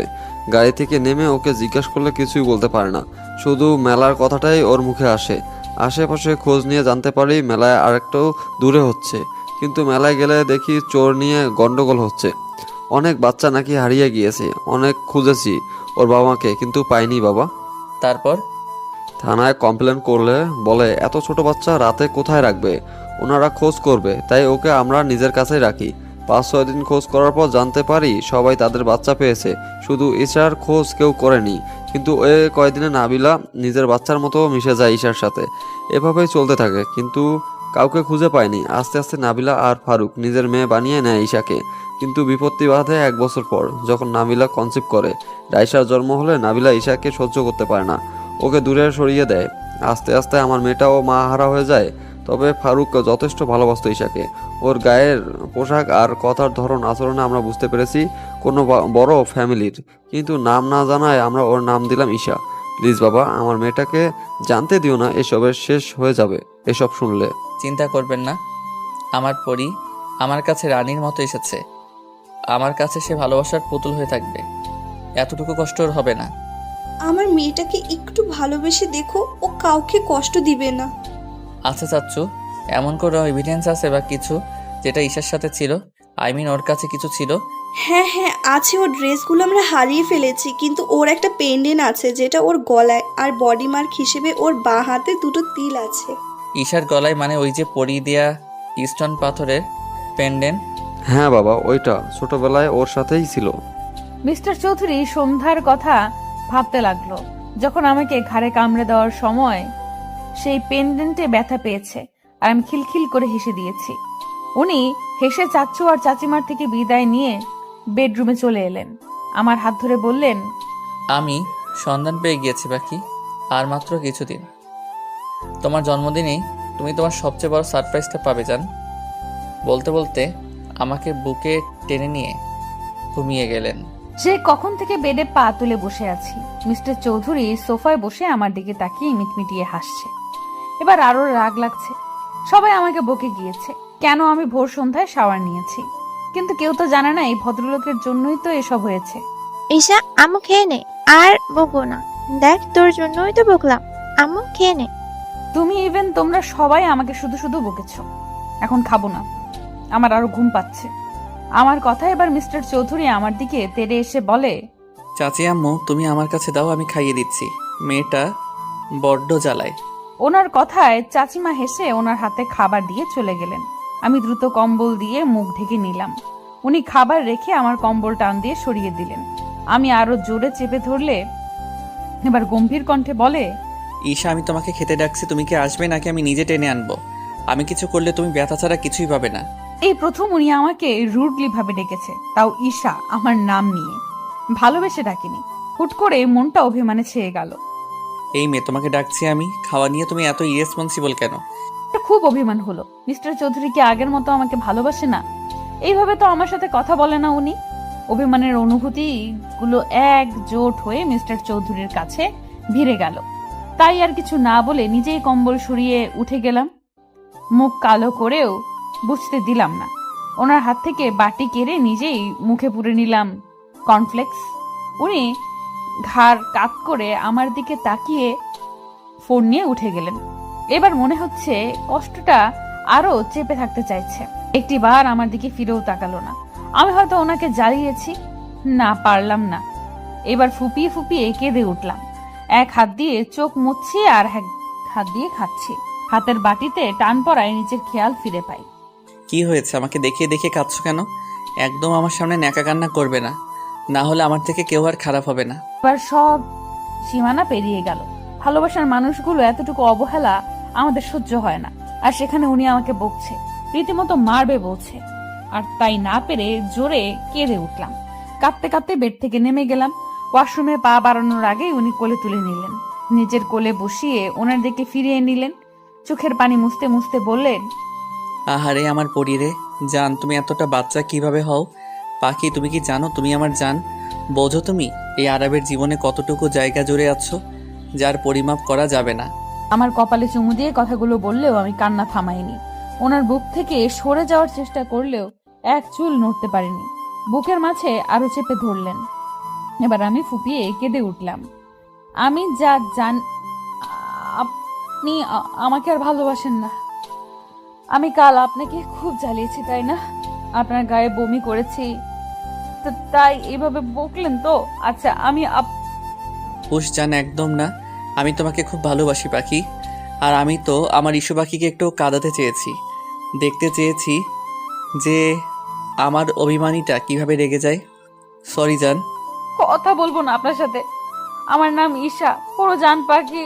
গাড়ি থেকে নেমে ওকে জিজ্ঞাসা করলে কিছুই বলতে পারে না, শুধু মেলার কথাটাই ওর মুখে আসে। আশেপাশে খোঁজ নিয়ে জানতে পারি মেলায় আরেকটাও দূরে হচ্ছে, কিন্তু মেলায় গেলে দেখি চোর নিয়ে গন্ডগোল হচ্ছে। অনেক বাচ্চা নাকি হারিয়ে গিয়েছে, অনেক খুঁজেছি ওর বাবা মাকে, কিন্তু পাইনি বাবা। তারপর থানায় কমপ্লেন করলে বলে এত ছোট বাচ্চা রাতে কোথায় রাখবে, ওনারা খোঁজ করবে, তাই ওকে আমরা নিজের কাছেই রাখি। 5-6 দিন খোঁজ করার পর জানতে পারি সবাই তাদের বাচ্চা পেয়েছে, শুধু ঈশার খোঁজ কেউ করেনি। কিন্তু এ কয়দিনে নাবিলা নিজের বাচ্চার মতো মিশে যায় ঈশার সাথে। এভাবেই চলতে থাকে, কিন্তু কাউকে খুঁজে পায়নি। আস্তে আস্তে নাবিলা আর ফারুক নিজের মেয়ে বানিয়ে নেয় ঈশাকে। কিন্তু বিপত্তি বাধে 1 বছর পর, যখন নাবিলা কনসিভ করে। রাইসার জন্ম হলে নাবিলা ঈশাকে সহ্য করতে পারে না, ওকে দূরে সরিয়ে দেয়। আস্তে আস্তে আমার মেয়েটাও মা হারা হয়ে যায়। তবে ফারুক যথেষ্ট ভালোবাসত ঈশাকে। ওর গায়ের পোশাক আর কথার ধরন আচরণে আমরা বুঝতে পেরেছি কোনো বড় ফ্যামিলির। কিন্তু নাম না জানায় আমরা ওর নাম দিলাম ঈশা। প্লিজ বাবা, আমার মেয়েটাকে জানতে দিও না, এসবের শেষ হয়ে যাবে এসব শুনলে। চিন্তা করবেন না, আমার পরি আমার কাছে রানীর মতো এসেছে। আমার কাছে সে ভালোবাসার পুতুল হয়ে থাকবে, এতটুকু কষ্ট ওর হবে না। আমার মেয়েটাকে একটু ভালোবেসে দেখো, ও কাউকে কষ্ট দিবে না। আচ্ছা চাচ্ছু, এমন কোনো এভিডেন্স আছে বা কিছু যেটা ঈশার সাথে ছিল? আই মিন ওর কাছে কিছু ছিল? হ্যাঁ হ্যাঁ আছে, ওর ড্রেসগুলো আমরা হারিয়ে ফেলেছি, কিন্তু ওর একটা পেন্ডেন্ট আছে যেটা ওর গলায়, আর বডি মার্ক হিসেবে ওর বাঁ হাতে 2টো তিল আছে। ঈশার গলায় মানে ওই যে পরি দেয়া স্টোন পাথরের পেন্ডেন্ট? হ্যাঁ বাবা, ওইটা ছোটবেলায় ওর সাথেই ছিল। মিস্টার চৌধুরী সন্ধ্যার কথা ভাবতে লাগলো, যখন আমাকে ঘাড়ে কামড়ে দেওয়ার সময় সেই পেন্ডেন্টে ব্যথা পেয়েছে আর আমি খিলখিল করে হেসে দিয়েছি। উনি হেসে চাচ্চু আর চাচিমার থেকে বিদায় নিয়ে বেডরুমে চলে এলেন। আমার হাত ধরে বললেন, আমি সন্ধান পেয়ে গিয়েছি পাখি, আর মাত্র কিছুদিন। তোমার জন্মদিনেই তুমি তোমার সবচেয়ে বড় সারপ্রাইজটা পাবে জান। বলতে বলতে আমাকে বুকে টেনে নিয়ে ঘুমিয়ে গেলেন। সে কখন থেকে বেডে পা তুলে বসে আছি। মিস্টার চৌধুরী সোফায় বসে আমার দিকে তাকিয়ে মিটমিটিয়ে হাসছে। এবার আরো রাগ লাগছে। সবাই আমাকে বকে গিয়েছে কেন আমি ভোর সন্ধ্যায় শাওয়ার নিয়েছি, কিন্তু কেউ তো জানে না এই ভদ্রলোকের জন্যই তো এসব হয়েছে। ঈশা, আম্মু খেয়ে নে, আর বকবো না। দেখ, তোর জন্যই তো বকলাম। আম্মু খেয়ে নে। তুমি ইভেন তোমরা সবাই আমাকে শুধু শুধু বকেছো। এখন খাবো না, আমার আরো ঘুম পাচ্ছে। আমার কথা এবার মিস্টার চৌধুরী আমার দিকে তেড়ে এসে বলে, চাচি আম্মু তুমি আমার কাছে দাও, আমি খাইয়ে দিচ্ছি। মেয়েটা বড্ড জ্বালায়। ওনার কথায় চাচিমা হেসে ওনার হাতে খাবার দিয়ে চলে গেলেন। আমি দ্রুত কম্বল দিয়ে মুখ ঢেকে নিলাম। উনি খাবার রেখে আমার কম্বল টান দিয়ে সরিয়ে দিলেন। আমি আরো জোরে চেপে ধরলে এবার গম্ভীর কণ্ঠে বলে, ঈশা, আমি তোমাকে খেতে ডাকছি, তুমি কি আসবে নাকি আমি নিজে টেনে আনবো? আমি কিছু করলে তুমি ব্যথা ছাড়া কিছুই পাবে না। এই প্রথম উনি আমাকে রুডলি ভাবে ডেকেছে, তাও ঈশা আমার নাম নিয়ে। ভালোবেসে ডাকিনি, হুট করে মনটা অভিমানে ছেয়ে গেল। এই মেয়ে, তোমাকে ডাকছি আমি, খাওয়া নিয়ে তুমি এত ইরেসপন্সিবল কেন? এটা খুব অভিমান হলো। মিস্টার চৌধুরী কি আগের মতো আমাকে ভালোবাসে না? এইভাবে তো আমার সাথে কথা বলে না উনি। অভিমানের অনুভূতি গুলো একজোট হয়ে মিস্টার চৌধুরীর কাছে ভিড়ে গেল। তাই আর কিছু না বলে নিজেই কম্বল সরিয়ে উঠে গেলাম। মুখ কালো করেও বুঝতে দিলাম না। ওনার হাত থেকে বাটি কেড়ে নিজেই মুখে পুরে নিলাম কর্নফ্লেক্স। উনি ঘাড় কাত করে আমার দিকে তাকিয়ে ফোন নিয়ে উঠে গেলেন। এবার মনে হচ্ছে কষ্টটা আরো চেপে থাকতে চাইছে। একটি বার আমার দিকে ফিরেও তাকালো না। আমি হয়তো ওনাকে জ্বালিয়েছি, না পারলাম না। এবার ফুপিয়ে ফুপিয়ে কেঁদে উঠলাম। এক হাত দিয়ে চোখ মুছছি আর এক হাত দিয়ে খাচ্ছি। হাতের বাটিতে টান পড়ায় নিজের খেয়াল ফিরে পাই। কি হয়েছে? আমাকে দেখিয়ে দেখিয়ে কাঁদছো কেন? একদম আমার সামনে ন্যাকা কান্না করবে না, না হলে আমার থেকে কেউ আর খারাপ হবে না। এবার সব সীমানা পেরিয়ে গেল। ভালোবাসার মানুষগুলো এতটুকু অবহেলা আমাদের সহ্য হয় না। আর সেখানে উনি আমাকে বকছে, রীতিমতো মারবে বলছে। আর তাই না পেরে জোরে কেঁদে উঠলাম। কাঁদতে কাঁদতে বেড থেকে নেমে গেলাম। ওয়াশরুমে পা বাড়ানোর আগেই উনি কোলে তুলে নিলেন। নিজের কোলে বসিয়ে ওনার দিকে ফিরিয়ে নিলেন। চোখের পানি মুছতে মুছতে বললেন, আহারে আমার পরিরে জান, তুমি এতটা বাচ্চা কিভাবে হও? পাখি, তুমি কি জানো তুমি আমার জান? বোঝো তুমি এই আরবের জীবনে কতটুকু জায়গা জুড়ে আছো যার পরিমাপ করা যাবে না। আমার কপালে চুমু দিয়ে কথাগুলো বললেও আমি কান্না থামাইনি। ওনার বুক থেকে সরে যাওয়ার চেষ্টা করলেও এক চুল নড়তে পারিনি। বুকের মাঝে আরো চেপে ধরলেন। এবার আমি ফুপিয়ে কেঁদে উঠলাম। আমি যা জান, আপনি আমাকে আর ভালোবাসেন না। আমি কাল আপনাকে খুব জ্বালিয়েছি, তাই না? আপনার গায়ে বমি করেছি, তাই এইভাবে বকলেন তো? আচ্ছা, আমি হুশ জান, একদম না। আমি তোমাকে খুব ভালোবাসি পাখি। আর আমি তো আমার ইস্যু পাখিকে একটু কাঁদাতে চেয়েছি, দেখতে চেয়েছি যে আমার অভিমানীটা কিভাবে রেগে যায়। সরি জান। কথা বলবো না আপনার সাথে। আমার নাম ঈশা, পুরো জান পাখি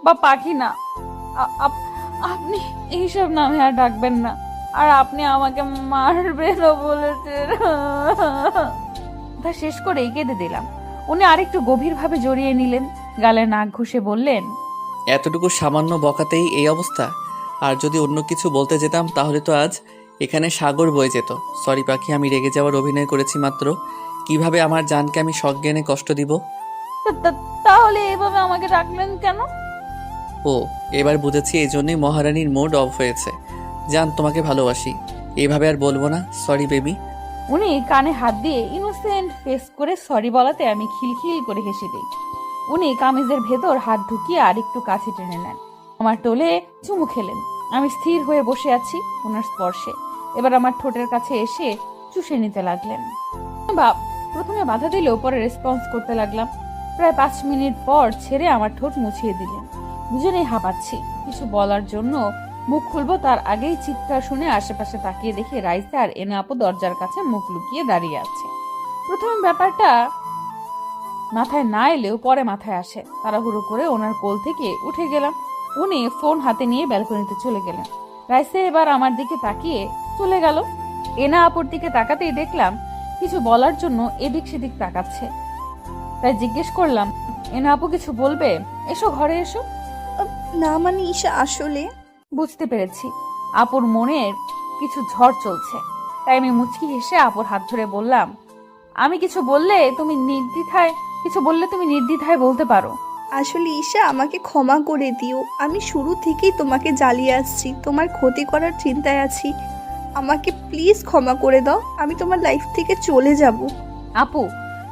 বা পাখি না। আপনি এইসব নামে আর ডাকবেন না। আর আপনি আমাকে মারবেনও বলেছেন। তা শেষ করে কেঁদে দিলাম। উনি আরেকটু গভীরভাবে জড়িয়ে নিলেন, গালে নাক ঘষে বললেন, এতটুকু সামান্য বকাতেই এই অবস্থা? আর যদি অন্য কিছু বলতে যেতাম তাহলে তো আজ এখানে সাগর বয়ে যেত। সরি পাখি, আমি রেগে যাওয়ার অভিনয় করেছি মাত্র। কিভাবে আমার জানকে আমি সজ্ঞানে কষ্ট দিব? তাহলে এভাবে আমাকে ডাকলেন কেন? ও, এবার বুঝেছি, এই জন্যই মহারানীর মুড অফ হয়েছে। জান, তোমাকে ভালোবাসি, এভাবে আর বলবো না। Sorry baby. উনি কানে হাত দিয়ে ইনোসেন্ট ফেস করে সরি বলাতে আমি খিলখিল করে হেসে দিই। উনি কামিজের ভেতর হাত ঢুকিয়ে আরেকটু কাছে টেনে নেন। আমার টোলে চুমু খেলেন। আমি স্থির হয়ে বসে আছি ওনার স্পর্শে। এবার আমার ঠোঁটের কাছে এসে চুষে নিতে লাগলেন। প্রথমে বাধা দিলেও পরে রেসপন্স করতে লাগলাম। প্রায় 5 মিনিট পর ছেড়ে আমার ঠোঁট মুছিয়ে দিলেন। দুজনেই হাঁপাচ্ছি। কিছু বলার জন্য মুখ খুলবো তার আগেই চিৎকার শুনে আশেপাশে তাকিয়ে দেখি রাইসা আর এনা আপু দরজার কাছে মুখ লুকিয়ে দাঁড়িয়ে আছে। প্রথমে ব্যাপারটা মাথায় না এলেও পরে মাথায় আসে। তাড়াহুড়ো করে ওনার কোল থেকে উঠে গেলাম। উনি ফোন হাতে নিয়ে ব্যালকনিতে চলে গেলেন। রাইসা এবার আমার দিকে তাকিয়ে চলে গেল। এনা আপুর দিকে তাকাতেই দেখলাম কিছু বলার জন্য এদিক সেদিক তাকাচ্ছে। তাই জিজ্ঞেস করলাম, এনা আপু কিছু বলবে? এসো, ঘরে এসো। না মানে ঈশা আসলে বুঝতে পেরেছি আপুর মনের কিছু ঝড় চলছে। তাই আমি মুচকি হেসে আপুর হাত ধরে বললাম, আমি কিছু বললে তুমি নির্দ্বিধায় বলতে পারো। আসলে ঈশা আমাকে ক্ষমা করে দিও। আমি শুরু থেকেই তোমাকে জ্বালিয়ে আসছি, তোমার ক্ষতি করার চিন্তায় আছি। আমাকে প্লিজ ক্ষমা করে দাও, আমি তোমার লাইফ থেকে চলে যাব। আপু,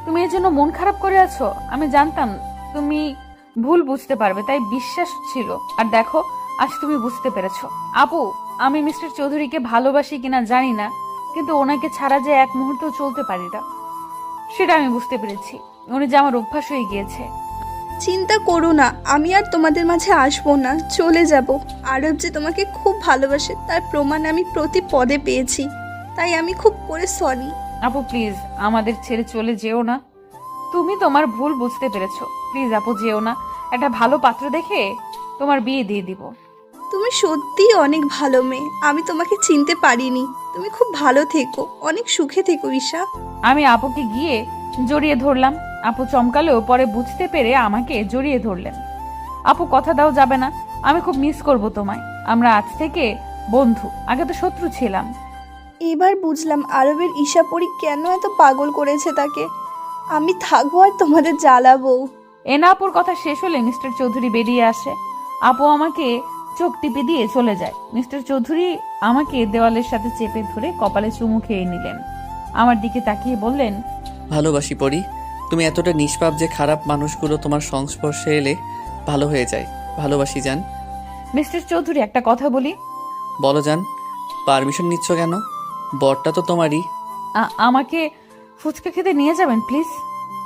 তুমি এর জন্য মন খারাপ করে আছো? আমি জানতাম তুমি ভুল বুঝতে পারবে, তাই বিশ্বাস ছিল। আর দেখো, আজ তুমি বুঝতে পেরেছো। আপু, আমি মিস্টার চৌধুরীকে ভালোবাসি কিনা জানি না, কিন্তু ওনাকে ছাড়া যে এক মুহূর্ত চলতে পারি না, সেটা আমি বুঝতে পেরেছি। উনি যে আমার অভ্যাস হয়ে গিয়েছে। চিন্তা করো না, আমি আর তোমাদের মাঝে আসবো না, চলে যাব। আরব যে তোমাকে খুব ভালোবাসে তার প্রমাণ আমি প্রতি পদে পেয়েছি, তাই আমি খুব করে সরি। আপু প্লিজ, আমাদের ছেড়ে চলে যেও না। তুমি তোমার ভুল বুঝতে পেরেছো। প্লিজ আপু, যেও না। একটা ভালো পাত্র দেখে তোমার বিয়ে দিয়ে দিব। তুমি সত্যিই অনেক ভালো মেয়ে, আমি তোমাকে চিনতে পারিনি। তুমি খুব ভালো থেকো, অনেক সুখে থেকো ঈশা। আমি আপুকে গিয়ে জড়িয়ে ধরলাম। আপু চমকালেও পরে বুঝতে পেরে আমাকে জড়িয়ে ধরলেন। আপু, কথা দাও যাবে না। আমি খুব মিস করব তোমায়। আমরা আজ থেকে বন্ধু, আগে তো শত্রু ছিলাম। এবার বুঝলাম আরবের ঈশাপরি কেন এত পাগল করেছে তাকে। আমি থাকবো আর তোমাদের জ্বালাবো। এনা আপুর কথা শেষ হলে মিস্টার চৌধুরী বেরিয়ে আসে। আপু আমাকে চোখ টিপে দিয়ে চলে যায়। মিস্টার চৌধুরী আমাকে দেওয়ালের সাথে চেপে ধরে কপালে চুমু খেয়ে নিলেন। আমার দিকে তাকিয়ে বললেন, ভালোবাসি পরি। তুমি এতটা নিষ্পাপ যে খারাপ মানুষগুলো তোমার সংস্পর্শে এলে ভালো হয়ে যায়। ভালোবাসি জান। মিস্টার চৌধুরী, একটা কথা বলি। বলো জান। পারমিশন নিচ্ছ কেন? বরটা তো তোমারই। আমাকে ফুচকা খেতে নিয়ে যাবেন প্লিজ?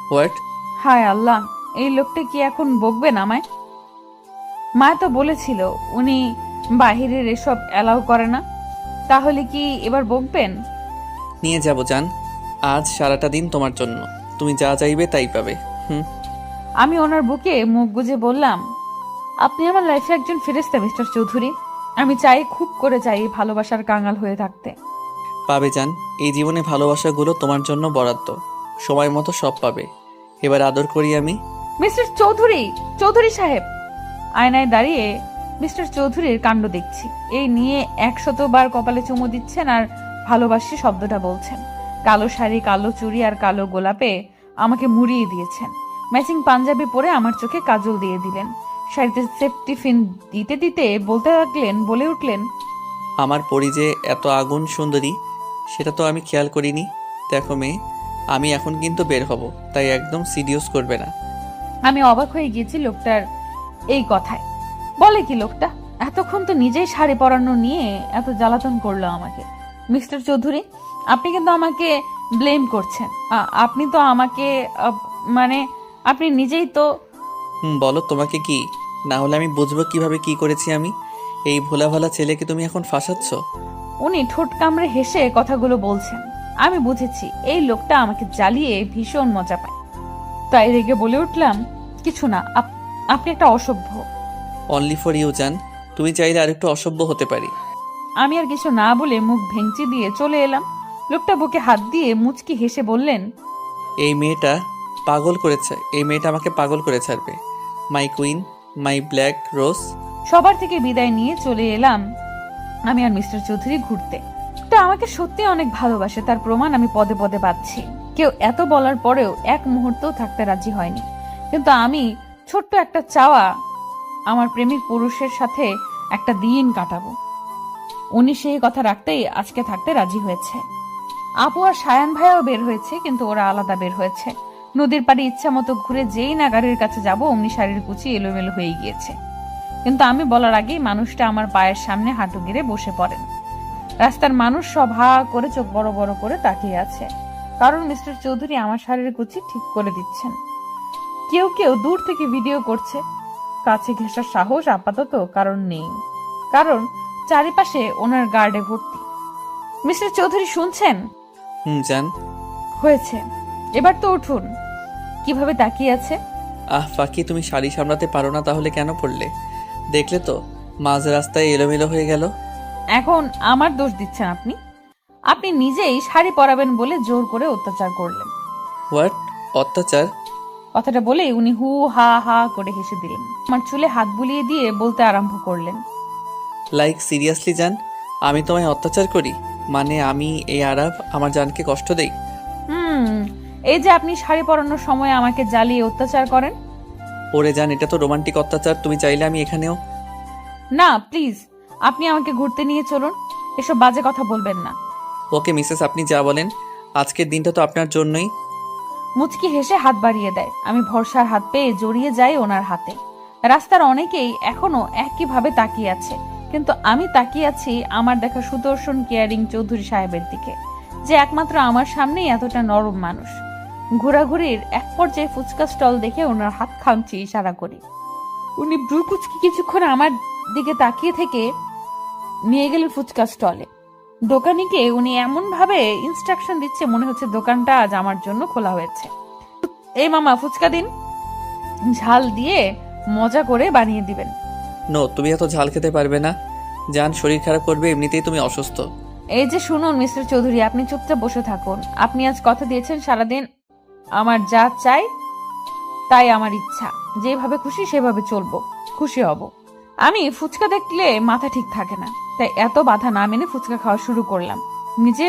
হোয়াট? হায় আল্লাহ, এই লোকটা কি এখন বকবেন আমায়? মা তো বলেছিল উনি বাহিরের এসব অ্যালাউ করে না। তাহলে কি এবার বকবেন? নিয়ে যাব জান। আজ সারাটা দিন তোমার জন্য। তুমি যা চাইবে তাই পাবে। আমি ওনার বুকে মুখ গুজে বললাম, আপনি আমার লাইফে একজন ফেরেশতা মিস্টার চৌধুরী। আমি চাই, খুব করে চাই ভালোবাসার কাঙাল হয়ে থাকতে। পাবে জান। এই জীবনে ভালোবাসাগুলো তোমার জন্য বরাদ্দ। সময় মতো সব পাবে। এবার আদর করি আমি। মিস্টার চৌধুরী, চৌধুরী সাহেব। আয়নায় দাঁড়িয়ে মিস্টার চৌধুরীর কাণ্ড দেখছি। এই নিয়ে 100 বার কপালে চুমু দিচ্ছেন আর ভালোবাসি শব্দটা বলছেন। কালো শাড়ি, কালো চুড়ি আর কালো গোলাপে আমাকে মুড়িয়ে দিয়েছেন। ম্যাচিং পাঞ্জাবি পরে আমার চোখে কাজল দিয়ে দিলেন। শাড়িতে সেফটি পিন দিতে দিতে বলে উঠলেন, আমার পরি যে এত আগুন সুন্দরী সেটা তো আমি খেয়াল করিনি। দেখো মেয়ে, আমি এখন কিন্তু বের হব, তাই একদম সিরিয়াস করবে না। আমি অবাক হয়ে গিয়েছি লোকটার এই কথায়। বলে কি লোকটা? এতক্ষণ তো নিজেই শাড়ি পরানো নিয়ে এত জ্বালাতন করলো আমাকে। মিস্টার চৌধুরী, আপনি কিন্তু আমাকে ব্লেম করছেন। আপনি তো আমাকে মানে আপনি নিজেই তো। বলো তোমাকে কি? না হলে আমি বুঝবো কিভাবে কি করেছি আমি। এই ভোলা ভালা ছেলেকে তুমি এখন ফাঁসাচ্ছ। উনি ঠোঁট কামড়ে হেসে কথাগুলো বলছেন। আমি বুঝেছি এই লোকটা আমাকে জ্বালিয়ে ভীষণ মজা পায়। তাই রেগে বলে উঠলাম, কিছু না, আপনি একটা অসভ্য। অনলি ফর ইউ জান। তুমি চাইলে আরেকটু অসভ্য হতে পারি। আমি আর কিছু না বলে মুখ ভেঙচি দিয়ে চলে এলাম। লোকটা বুকে হাত দিয়ে মুচকি হেসে বললেন, এই মেয়েটা আমাকে পাগল করে ছাড়বে। মাই কুইন, মাই ব্ল্যাক রোজ। সবার থেকে বিদায় নিয়ে চলে এলাম আমি আর মিস্টার চৌধুরী ঘুরতে। তা আমাকে সত্যি অনেক ভালোবাসে, তার প্রমাণ আমি পদে পদে পাচ্ছি। কেউ এত বলার পরেও এক মুহূর্তও থাকতে রাজি হয়নি। কিন্তু আমি ছোট্ট একটা চাওয়া, আমার প্রেমিক পুরুষের সাথে একটা দিন কাটাবো। উনি সেই কথা রাখতেই আজকে থাকতে রাজি হয়েছে। আপু আর সায়ান ভাইয়াও বের হয়েছে, কিন্তু ওরা আলাদা বের হয়েছে। নদীর পাড়ে ইচ্ছা মতো ঘুরে যেই না গাড়ির কাছে যাব, অমনি শাড়ির কুচি এলোমেলো হয়ে গিয়েছে। কিন্তু আমি বলার আগেই মানুষটা আমার পায়ের সামনে হাঁটু গেড়ে বসে পড়েন। রাস্তার মানুষ সব হা করে চোখ বড় বড় করে তাকিয়ে আছে, কারণ মিস্টার চৌধুরী আমার শাড়ির কুচি ঠিক করে দিচ্ছেন। কেউ কেউ দূর থেকে ভিডিও করছে। কাছে ঘেঁষার সাহস আপাতত কারণ নেই, কারণ চারিপাশে ওনার গার্ডে ভর্তি। মিস্টার চৌধুরী শুনছেন? জান। হয়েছে, এবার তো উঠুন। কিভাবে তাকিয়ে আছে। ফাঁকি, তুমি শাড়ি সামলাতে পারো না তাহলে কেন পড়লে? দেখলে তো মাঝ রাস্তায় এলোমেলো হয়ে গেল। এখন আমার দোষ দিচ্ছেন আপনি। আপনি নিজেই শাড়ি পরাবেন বলে জোর করে অত্যাচার করলেন। হোয়াট? অত্যাচার? কথাটা বলেই উনি হু হা হা করে হেসে দিলেন। আমার চুলে হাত বুলিয়ে দিয়ে বলতে আরম্ভ করলেন। লাইক সিরিয়াসলি জান, আমি তোমায় অত্যাচার করি? মানে আমি এই আরাব আমার জানকে কষ্ট দেই? এই যে আপনি শাড়ি পরানোর সময় আমাকে জ্বালিয়ে অত্যাচার করেন। ওরে জান, এটা তো রোমান্টিক অত্যাচার। তুমি চাইলে আমি এখানেও। না প্লিজ, আপনি আমাকে ঘুরতে নিয়ে চলুন। এসব বাজে কথা বলবেন না। ওকে মিসেস, আপনি যা বলেন। আজকের দিনটা তো আপনার জন্যই। মুচকি হেসে হাত বাড়িয়ে দেয়। আমি ভরসার হাত পেয়ে জড়িয়ে যাই ওনার হাতে। রাস্তার অনেকেই এখনো একইভাবে তাকিয়ে আছে, কিন্তু আমি তাকিয়ে আছি আমার দেখা সুদর্শন কেয়ারিং চৌধুরী সাহেবের দিকে, যে একমাত্র আমার সামনেই এতটা নরম মানুষ। ঘোরাঘুরির এক পর্যায়ে ফুচকা স্টল দেখে ওনার হাত খামচি ইশারা করি। উনি ব্রু কুচকি কিছুক্ষণ আমার দিকে তাকিয়ে থেকে নিয়ে গেলেন ফুচকা স্টলে। দোকানিকে উনি এমন ভাবে ইনস্ট্রাকশন দিচ্ছে মনে হচ্ছে দোকানটা আজ আমার জন্য খোলা হয়েছে। এই মামা, ফুচকা দিন, ঝাল দিয়ে মজা করে বানিয়ে দিবেন। নো, তুমি এত ঝাল খেতে পারবে না জান, শরীর খারাপ করবে, এমনিতেই তুমি অসুস্থ। এই যে শুনুন মিস্টার চৌধুরী, আপনি চুপচাপ বসে থাকুন। আপনি আজ কথা দিয়েছেন সারাদিন আমার যা চাই তাই আমার ইচ্ছা, যেভাবে খুশি সেভাবে চলবো, খুশি হব। আমি ফুচকা দেখলে মাথা ঠিক থাকে না, তাই এত বাধা না মেনে ফুচকা খাওয়া শুরু করলাম। নিজে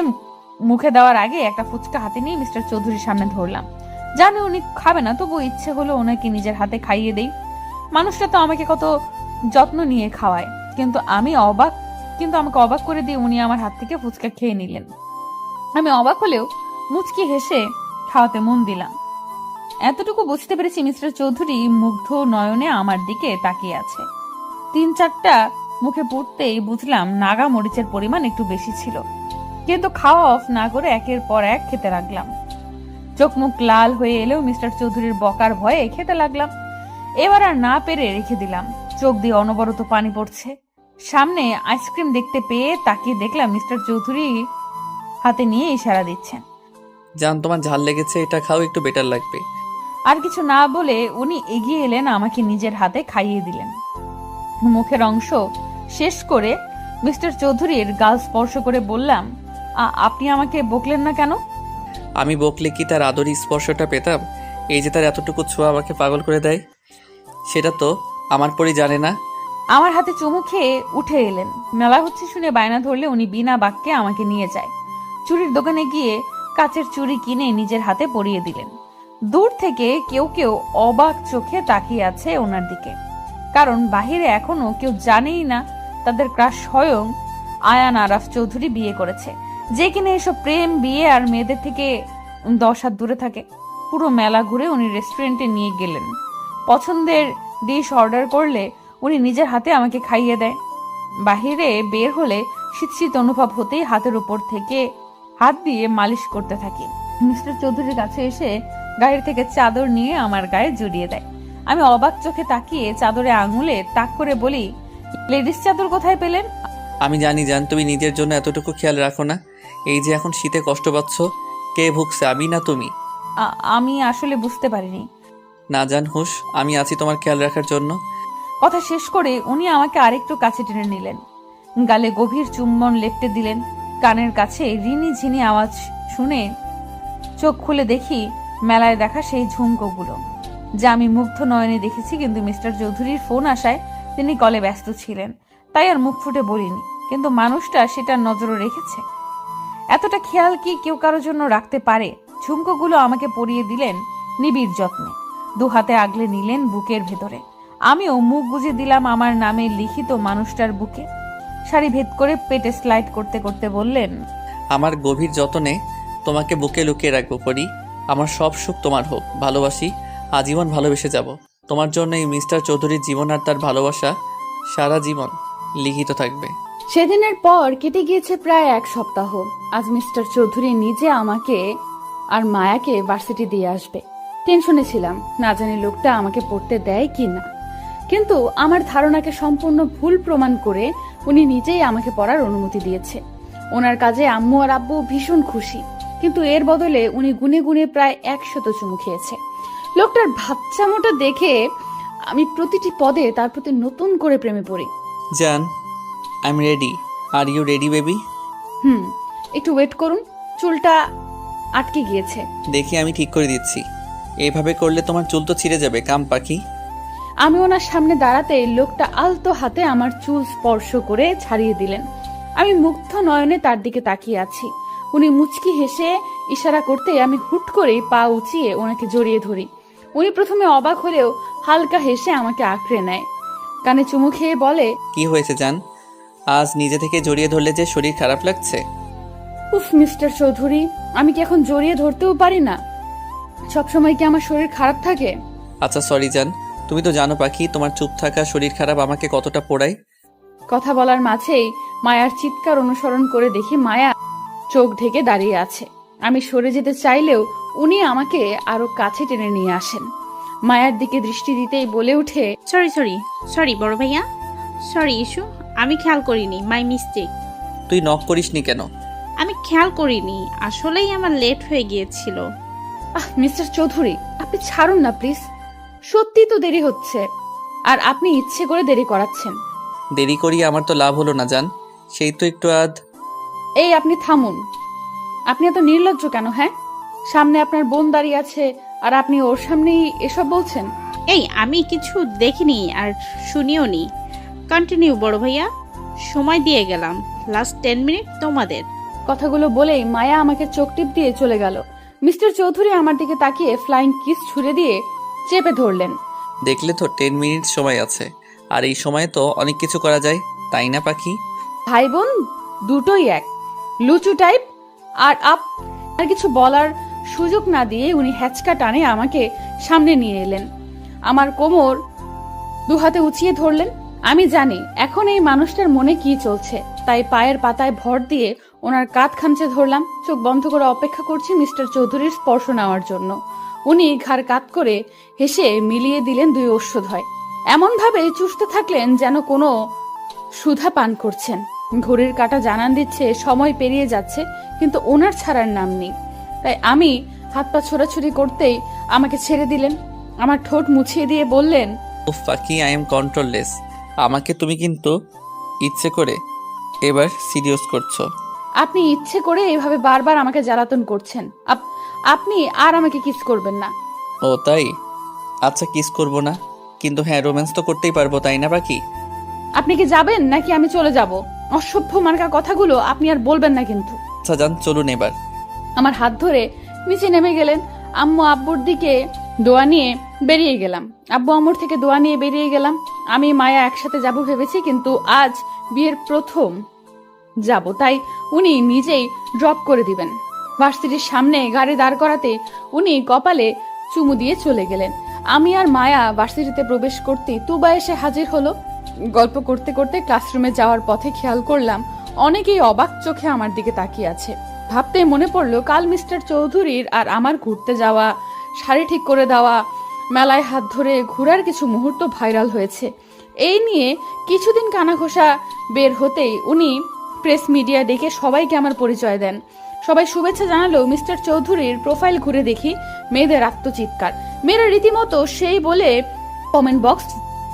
মুখে দেওয়ার আগে একটা ফুচকা হাতে নিয়ে মিস্টার চৌধুরীর সামনে ধরলাম। জানি উনি খাবে না, তবু ইচ্ছে হলো ওনাকে নিজের হাতে খাইয়ে দেই। মানুষটা তো আমাকে কত যত্ন নিয়ে খাওয়ায়, কিন্তু আমাকে অবাক করে দিয়ে উনি আমার হাত থেকে ফুচকা খেয়ে নিলেন। আমি অবাক হলেও মুচকি হেসে খাওয়াতে মন দিলাম। এতটুকু বুঝতে পেরেছি মিস্টার চৌধুরী মুগ্ধ নয়নে আমার দিকে তাকিয়ে আছে। 3-4টা মুখে পড়তেই বুঝলাম নাগা মরিচের পরিমাণ একটু বেশি ছিল, কিন্তু খাওয়া অফ না করে একের পর এক খেতে লাগলাম। চোখ মুখ লাল হয়ে এলেও মিস্টার চৌধুরীর বকার ভয়ে খেতে লাগলাম। এবার আর না পেরে রেখে দিলাম। চোখ দিয়ে অনবরত পানি পড়ছে। সামনে আইসক্রিম দেখতে পেয়ে তাকিয়ে দেখলাম মিস্টার চৌধুরী হাতে নিয়ে ইশারা দিচ্ছেন। জান, তোমার ঝাল লেগেছে, এটা খাও, একটু বেটার লাগবে। আর কিছু না বলে উনি এগিয়ে এলেন, আমাকে নিজের হাতে খাইয়ে দিলেন। মুখের অংশ শেষ করে মিস্টার চৌধুরীর গাল স্পর্শ করে বললাম, আপনি আমাকে বকলেন না কেন? আমি বকলে কি তার আদরি স্পর্শটা পেতাম? এই যে তার এতটুকু ছোঁয়া আমাকে পাগল করে দেয়, সেটা তো আমার পরই জানে না। আমার হাতে চুমু খেয়ে উঠে এলেন। মেলা হচ্ছে শুনে বায়না ধরলে উনি বিনা বাক্যে আমাকে নিয়ে যায়। চুড়ির দোকানে গিয়ে কাচের চুড়ি কিনে নিজের হাতে পরিয়ে দিলেন। দূর থেকে কেউ কেউ অবাক চোখে তাকিয়ে আছে ওনার দিকে, কারণ বাহিরে এখনো কেউ জানেই না তাদের ক্রাশ স্বয়ং আয়ান আরাফ চৌধুরী বিয়ে করেছে, যে কিনা এসব প্রেম বিয়ে আর মেয়েদের থেকে 10 হাত দূরে থাকে। পুরো মেলা ঘুরে উনি রেস্টুরেন্টে নিয়ে গেলেন। পছন্দের ডিশ অর্ডার করলে উনি নিজের হাতে আমাকে খাইয়ে দেয়। বাহিরে বের হলে শীত শীত অনুভব হতেই হাতের উপর থেকে হাত দিয়ে মালিশ করতে থাকি। মিস্টার চৌধুরীর কাছে এসে গাড়ি থেকে চাদর নিয়ে আমার গায়ে জড়িয়ে দেয়। আমি অবাক চোখে তাকিয়ে চাদরে আঙুলে তাক করে বলি, লেডিস চাদর কোথায় পেলেন? আমি জানি জান, তুমি নিজের জন্য এতটুকু খেয়াল রাখো না। এই যে এখন শীতে কষ্ট পাচ্ছ, কে ভুগছে, আমি না তুমি? আমি আসলে বুঝতে পারিনি। না জান হুশ, আমি আছি তোমার খেয়াল রাখার জন্য। কথা শেষ করে উনি আমাকে আরেকটু কাছে টেনে নিলেন, গালে গভীর চুম্বন লেপটে দিলেন। কানের কাছে রিনি ঝিনি আওয়াজ শুনে চোখ খুলে দেখি মেলায় দেখা সেই ঝুমকোগুলো, যা আমি মুগ্ধ নয়নে দেখেছি, কিন্তু মিস্টার চৌধুরীর ফোন আসায় তিনি কলে ব্যস্ত ছিলেন, তাই আর মুখ ফুটে বলিনি। কিন্তু মানুষটা সেটা নজরও রেখেছে। এতটা খেয়াল কি কেউ কারোর জন্য রাখতে পারে? ঝুমকোগুলো আমাকে পরিয়ে দিলেন নিবিড় যত্নে, 2 হাতে আগলে নিলেন বুকের ভেতরে। আমিও মুখ গুজে দিলাম আমার নামে লিখিত মানুষটার বুকে। শাড়ি ভেদ করে পেটে স্লাইড করতে করতে বললেন, আমার গভীর যত্নে তোমাকে বুকে লুকিয়ে রাখবো পরি। আমার সব সুখ তোমার হোক, ভালোবাসি, আজীবন ভালোবেসে যাব। তোমার জন্য এই মিস্টার চৌধুরীর জীবন আর তার ভালোবাসা সারা জীবন লিখিত থাকবে। সেদিনের পর কেটে গিয়েছে প্রায় 1 সপ্তাহ। আজ মিস্টার চৌধুরী নিজে আমাকে আর মায়াকে ভার্সিটি দিয়ে আসবে। টেনশনে ছিলাম, না জানি লোকটা আমাকে পড়তে দেয় কি না। কিন্তু আমার ধারণাকে সম্পূর্ণ ভুল প্রমাণ করে উনি নিজেই আমাকে পড়ার অনুমতি দিয়েছে। ওনার কাজে আম্মু আর আব্বু ভীষণ খুশি। কিন্তু এর বদলে উনি গুনে গুনে প্রায় 100 চুমু খেয়েছে। লোকটার বাচ্চামোটা দেখে আমি প্রতিটি পদে তার প্রতি নতুন করে প্রেমে পড়ি। জান, I am ready. Are you ready baby? একটু ওয়েট করুন, চুলটা আটকে গিয়েছে। দেখি আমি ঠিক করে দিচ্ছি। এইভাবে করলে তোমার চুল তো ছিঁড়ে যাবে কাম পাখি। আমি ওনার সামনে দাঁড়াতে লোকটা আলতো হাতে আমার চুল স্পর্শ করে ছাড়িয়ে দিলেন। আমি মুগ্ধ নয়নে তার দিকে তাকিয়ে আছি। উনি মুচকি হেসে ইশারা করতে আমি হুট করেই পা উঁচিয়ে ওনাকে জড়িয়ে ধরি। উনি প্রথমে অবাক হলেও হালকা হেসে আমাকে আঁকড়ে নেয়, কানে চুমু খেয়ে বলে, কি হয়েছে জান? আজ নিজে থেকে জড়িয়ে ধরলে যে শরীর খারাপ লাগছে? উফ মিস্টার চৌধুরী, আমি কি এখন জড়িয়ে ধরতেও পারি না? সবসময় কি আমার শরীর খারাপ থাকে? আচ্ছা সরি জান, তুমি তো জানো পাখি তোমার চুপ থাকা শরীর খারাপ আমাকে কতটা পোড়ায়। কথা বলার মাঝেই মায়ার চিৎকার অনুসরণ করে দেখি মায়া চোখ ঢেকে দাঁড়িয়ে আছে। আমি সরে যেতে চাইলেও উনি আমাকে আরো কাছে টেনে নিয়ে আসেন। মায়ার দিকে দৃষ্টি দিতেই বলে উঠে, সরি বড় ভাইয়া, সরি ইস্যু, আমি খেয়াল করিনি, মাই মিস্টেক। তুই নক করিসনি কেন? আমি খেয়াল করিনি, আসলেই আমার লেট হয়ে গিয়েছিল। মিস্টার চৌধুরী আপনি ছাড়ুন না প্লিজ, সত্যি তো দেরি হচ্ছে, আর আপনি ইচ্ছে করে দেরি করাচ্ছেন। দেরি করি আমার তো লাভ হলো না জান, সেই তো একটু এই আপনি থামুন, আপনি এত নির্লজ্জ কেন? হ্যাঁ, সামনে আপনার বোন দাঁড়িয়ে আছে আর আপনি ওর সামনেই এসব বলছেন। এই আমি কিছু দেখিনি আর শুনিও নি। কন্টিনিউ বড় ভাইয়া, সময় দিয়ে গেলাম, লাস্ট 10 মিনিট তোমাদের। কথাগুলো বলেই মায়া আমাকে চোখ টিপ দিয়ে চলে গেল। মিস্টার চৌধুরী আমার দিকে তাকিয়ে ফ্লাইং কিস ছুড়ে দিয়ে চেপে ধরলেন। দেখলে তো 10 মিনিট সময় আছে, আর এই সময়ে তো অনেক কিছু করা যায়, তাই না পাখি? ভাই বোন দুটোই এক, লুচু টাইপ। আর কিছু বলার সুযোগ না দিয়ে উনি হ্যাচকা টানে আমাকে সামনে নিয়ে এলেন। আমার কোমর দুহাতে উঁচিয়ে ধরলেন। আমি জানি এখন এই মানুষটার মনে কি চলছে, তাই পায়ের পাতায় ভর দিয়ে ওনার কাঁধ খামচে ধরলাম। চোখ বন্ধ করে অপেক্ষা করছি মিস্টার চৌধুরীর স্পর্শ নেওয়ার জন্য। উনি ঘাড় কাত করে হেসে মিলিয়ে দিলেন 2 অশ্বধয়, এমন ভাবে চুষতে থাকলেন যেন কোনো সুধা পান করছেন। ঘড়ির কাঁটা জানান দিচ্ছে সময় পেরিয়ে যাচ্ছে, কিন্তু ওনার ছাড়ার নাম নেই। তাই আমি হাত পা ছোড়াছুড়ি করতেই আমাকে ছেড়ে দিলেন। আমার ঠোঁট মুছিয়ে দিয়ে বললেন, উফ পাখি, আই এম কন্ট্রোললেস। আমাকে তুমি কিন্তু ইচ্ছে করে এবার সিরিয়াস করছো। আপনি ইচ্ছে করে এভাবে বারবার আমাকে জ্বালাতন করছেন। আপনি আর আমাকে কিস করবেন না। ও তাই? আচ্ছা কিস করব না, কিন্তু হ্যাঁ রোম্যান্স তো করতেই পারবো, তাই না পাখি? আপনি কি যাবেন নাকি আমি চলে যাব? অসভ্য মার্কা কথাগুলো আপনি আর বলবেন না কিন্তু। আচ্ছা যান, চলুন এবার। আমার হাত ধরে নিচে নেমে গেলেন। আম্মু আব্বুর দিকে দোয়া নিয়ে বেরিয়ে গেলাম। আব্বু আম্মুর থেকে দোয়া নিয়ে বেরিয়ে গেলাম। আমি মায়া একসাথে যাব ভেবেছি, কিন্তু আজ বিয়ের প্রথম যাব, তাই উনি নিজেই ড্রপ করে দিবেন। ভার্সিটির সামনে গাড়ি দাঁড় করাতে উনি কপালে চুমু দিয়ে চলে গেলেন। আমি আর মায়া ভার্সিটিতে প্রবেশ করতেই তুবা এসে হাজির হলো। গল্প করতে করতে ক্লাসরুমে যাওয়ার পথে খেয়াল করলাম অনেকেই অবাক চোখে আমার দিকে তাকিয়ে আছে। ভাবতে মনে পড়লো কাল মিস্টার চৌধুরীর আর আমার ঘুরতে যাওয়া, শাড়ি ঠিক করে দেওয়া, মেলায় হাত ধরে ঘোরার কিছু মুহূর্ত ভাইরাল হয়েছে। এই নিয়ে কিছুদিন কানাঘোষা বের হতেই উনি প্রেস মিডিয়া ডেকে সবাইকে আমার পরিচয় দেন। সবাই শুভেচ্ছা জানালেও মিস্টার চৌধুরীর প্রোফাইল ঘুরে দেখি মেয়েদের আত্মচিৎকার। মেয়েরা রীতিমতো সেই বলে কমেন্ট বক্স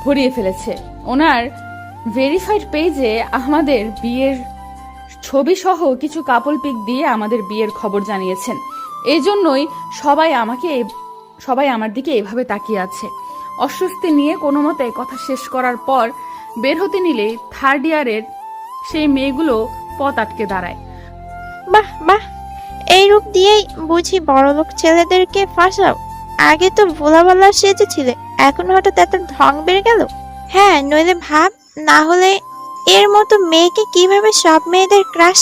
ভরিয়ে ফেলেছে। ওনার ভেরিফাইড পেজে আমাদের বিয়ের ছবি সহ কিছু কাপল পিক দিয়ে আমাদের বিয়ের খবর জানিয়েছেন। এই জন্যই সবাই আমার দিকে এভাবে তাকিয়ে আছে। অস্বস্তি নিয়ে কোনো মতে কথা শেষ করার পর বের হতে নিলে 3rd ইয়ারের সেই মেয়েগুলো পথ আটকে দাঁড়ায়। বাহ বাহ, এই রূপ দিয়েই বুঝি বড়লোক ছেলেদেরকে ফাঁসাও? আগে তো ভোলাবালা সেজেছিলে, এখন হঠাৎ এত ঢং বেড়ে গেল। হ্যাঁ, নইলে ভাব, না হলে এর মতো মেয়েকে কিভাবে সব মেয়েদের ক্রাশ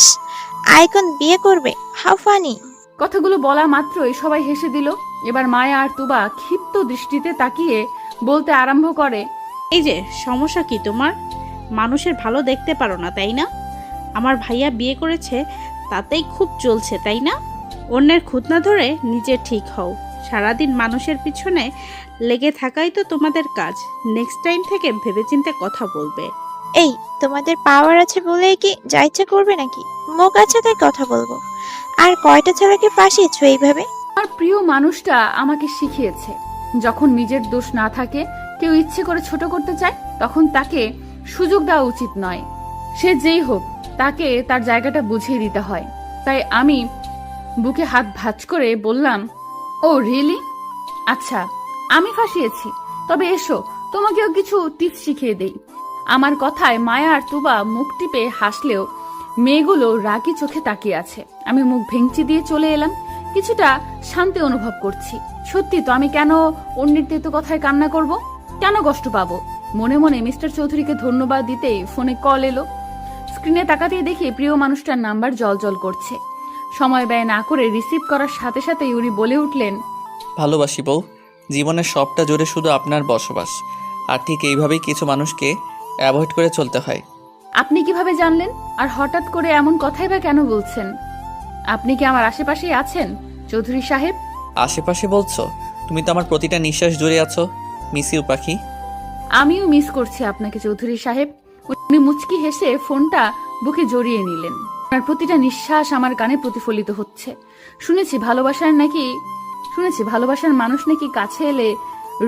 আইকন বিয়ে করবে? How funny. কথাগুলো বলা মাত্রই সবাই হেসে দিল। এবার মায়া আর তুবা ক্ষিপ্ত দৃষ্টিতে তাকিয়ে বলতে আরম্ভ করে, এই যে সমস্যা কি তোমার? মানুষের ভালো দেখতে পারো না তাই না? আমার ভাইয়া বিয়ে করেছে তাতেই খুব চলছে তাই না? অন্যের খুঁত না ধরে নিজে ঠিক হও। সারাদিন মানুষের পিছনে লেগে থাকাই তো তোমাদের কাজ। নেক্সট টাইম থেকে ভেবেচিন্তে কথা বলবে। এই তোমাদের পাওয়ার আছে বলেই কি যা ইচ্ছা করবে নাকি? মুখ আছে তাই কথা বলবো। আর কয়টা ছেলেকে ফাঁসিয়েছো এইভাবে? আমার প্রিয় মানুষটা আমাকে শিখিয়েছে, যখন নিজের দোষ না থাকে, কেউ ইচ্ছে করে ছোট করতে চায়, তখন তাকে সুযোগ দেওয়া উচিত নয়। সে যেই হোক, তাকে তার জায়গাটা বুঝিয়ে দিতে হয়। তাই আমি বুকে হাত ভাঁজ করে বললাম, ও রিয়েলি? আচ্ছা, আমি ফাঁসিয়েছি, তবে এসো তোমাকেও কিছু টিপস শিখিয়ে দেই। আমার কথায় মায়া আর তুবা মুখ টিপে হাসলেও মেয়েগুলো রাগী চোখে তাকিয়ে আছে। আমি মুখ ভেঙচি দিয়ে চলে এলাম। কিছুটা শান্তি অনুভব করছি। সত্যি তো, আমি কেন অন্যের তেতো কথায় কান্না করব? কেন কষ্ট পাবো? মনে মনে মিস্টার চৌধুরীকে ধন্যবাদ দিতেই ফোনে কল এলো। স্ক্রিনে তাকাতেই দেখি প্রিয় মানুষটার নাম্বার জলজল করছে। সময় ব্যয় না করে রিসিভ করার সাথে সাথেই উনি বলে উঠলেন, ভালোবাসি বউ, জীবনের সবটা জুড়ে শুধু আপনার বসবাস। আর ঠিক এইভাবেই কিছু মানুষকে অ্যাভয়েড করে চলতে হয়। আপনি কিভাবে জানলেন? আর হঠাৎ করে এমন কথাই বা কেন বলছেন? আপনি কি আমার আশেপাশেই আছেন চৌধুরী সাহেব? আশেপাশে বলছো? তুমি তো আমার প্রতিটা নিঃশ্বাস জুড়ে আছো। মিস ইউ পাখি। আমিও মিস করছি আপনাকে চৌধুরী সাহেব। উনি মুচকি হেসে ফোনটা বুকে জড়িয়ে নিলেন। আপনার প্রতিটা নিঃশ্বাস আমার কানে প্রতিফলিত হচ্ছে। শুনেছি ভালোবাসার মানুষ নাকি কাছে এলে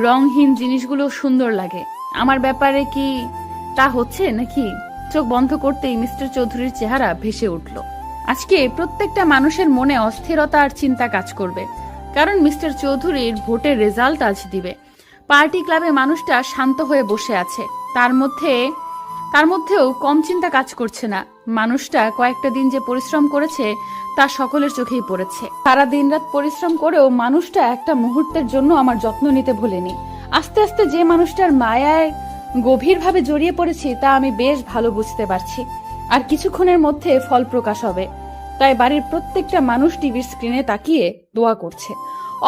রংহীন জিনিসগুলো সুন্দর লাগে। আমার ব্যাপারে কি তা হচ্ছে নাকি? চোখ বন্ধ করতেই মিস্টার চৌধুরীর চেহারা ভেসে উঠল। আজকে প্রত্যেকটা মানুষের মনে অস্থিরতা আর চিন্তা কাজ করবে, কারণ মিস্টার চৌধুরীর ভোটের রেজাল্ট আজ দিবে। পার্টি ক্লাবে মানুষটা শান্ত হয়ে বসে আছে, তার মধ্যেও কম চিন্তা কাজ করছে না। মানুষটা কয়েকটা দিন যে পরিশ্রম করেছে তা সকলের চোখেই পড়েছে। সারা দিন রাত পরিশ্রম করেও মানুষটা একটা মুহূর্তের জন্য আমার যত্ন নিতে ভুলেনি। আস্তে আস্তে যে মানুষটার মায়ায় গভীরভাবে জড়িয়ে পড়েছি তা আমি বেশ ভালো বুঝতে পারছি। আর কিছুক্ষণের মধ্যে ফল প্রকাশ হবে। তাই বাড়ির প্রত্যেকটা মানুষ টিভির স্ক্রিনে তাকিয়ে দোয়া করছে।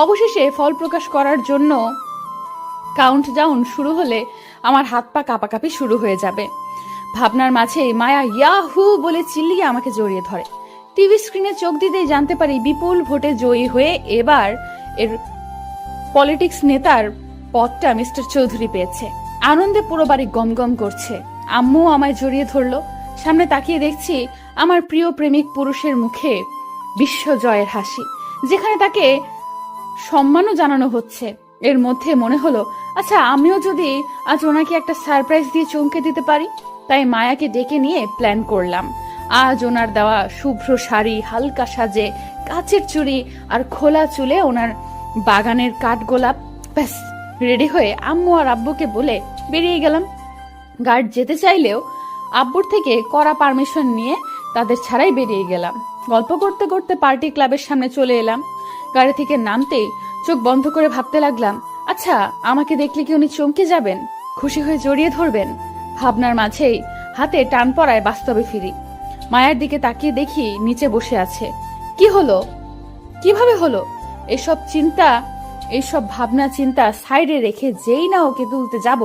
অবশেষে ফল প্রকাশ করার জন্য কাউন্টডাউন শুরু হলে আমার হাত পা কাঁপাকাঁপি শুরু হয়ে যাবে। ভাবনার মাঝেই মায়া ইয়াহু বলে চিল্লিয়ে আমাকে জড়িয়ে ধরে। টিভি স্ক্রিনে চোখ দিতেই জানতে পারি বিপুল ভোটে জয়ী হয়ে এবার এর পলিটিক্স নেতার পদটা মিস্টার চৌধুরী পেয়েছে। আনন্দে পুরো বাড়ি গমগম করছে। আম্মু আমায় জড়িয়ে ধরলো। সামনে তাকিয়ে দেখছি আমার প্রিয় প্রেমিক পুরুষের মুখে বিশ্বজয়ের হাসি, যেখানে তাকে সম্মানও জানানো হচ্ছে। এর মধ্যে মনে হলো, আচ্ছা আমিও যদি আজ ওনাকে একটা সারপ্রাইজ দিয়ে চমকে দিতে পারি। তাই মায়াকে ডেকে নিয়ে প্ল্যান করলাম। আজ ওনার দেওয়া শুভ্র শাড়ি, হালকা সাজে, কাচের চুড়ি আর খোলা চুলে ওনার বাগানের কাঠগোলাপ, ব্যাস রেডি হয়ে আম্মু আর আব্বুকে বলে বেরিয়ে গেলাম। গার্ড যেতে চাইলেও আব্বুর থেকে কড়া পারমিশন নিয়ে তাদের ছাড়াই বেরিয়ে গেলাম। গল্প করতে করতে পার্টি ক্লাবের সামনে চলে এলাম। গাড়ি থেকে নামতেই চোখ বন্ধ করে ভাবতে লাগলাম, আচ্ছা আমাকে দেখলে কি উনি চমকে যাবেন, খুশি হয়ে জড়িয়ে ধরবেন? ভাবনার মাঝেই হাতে টান পড়ায় বাস্তবে ফিরি। মায়ের দিকে তাকিয়ে দেখি নিচে বসে আছে। কি হলো? কিভাবে হলো? এইসব ভাবনা চিন্তা সাইডে রেখে যেই না ওকে তুলতে যাব,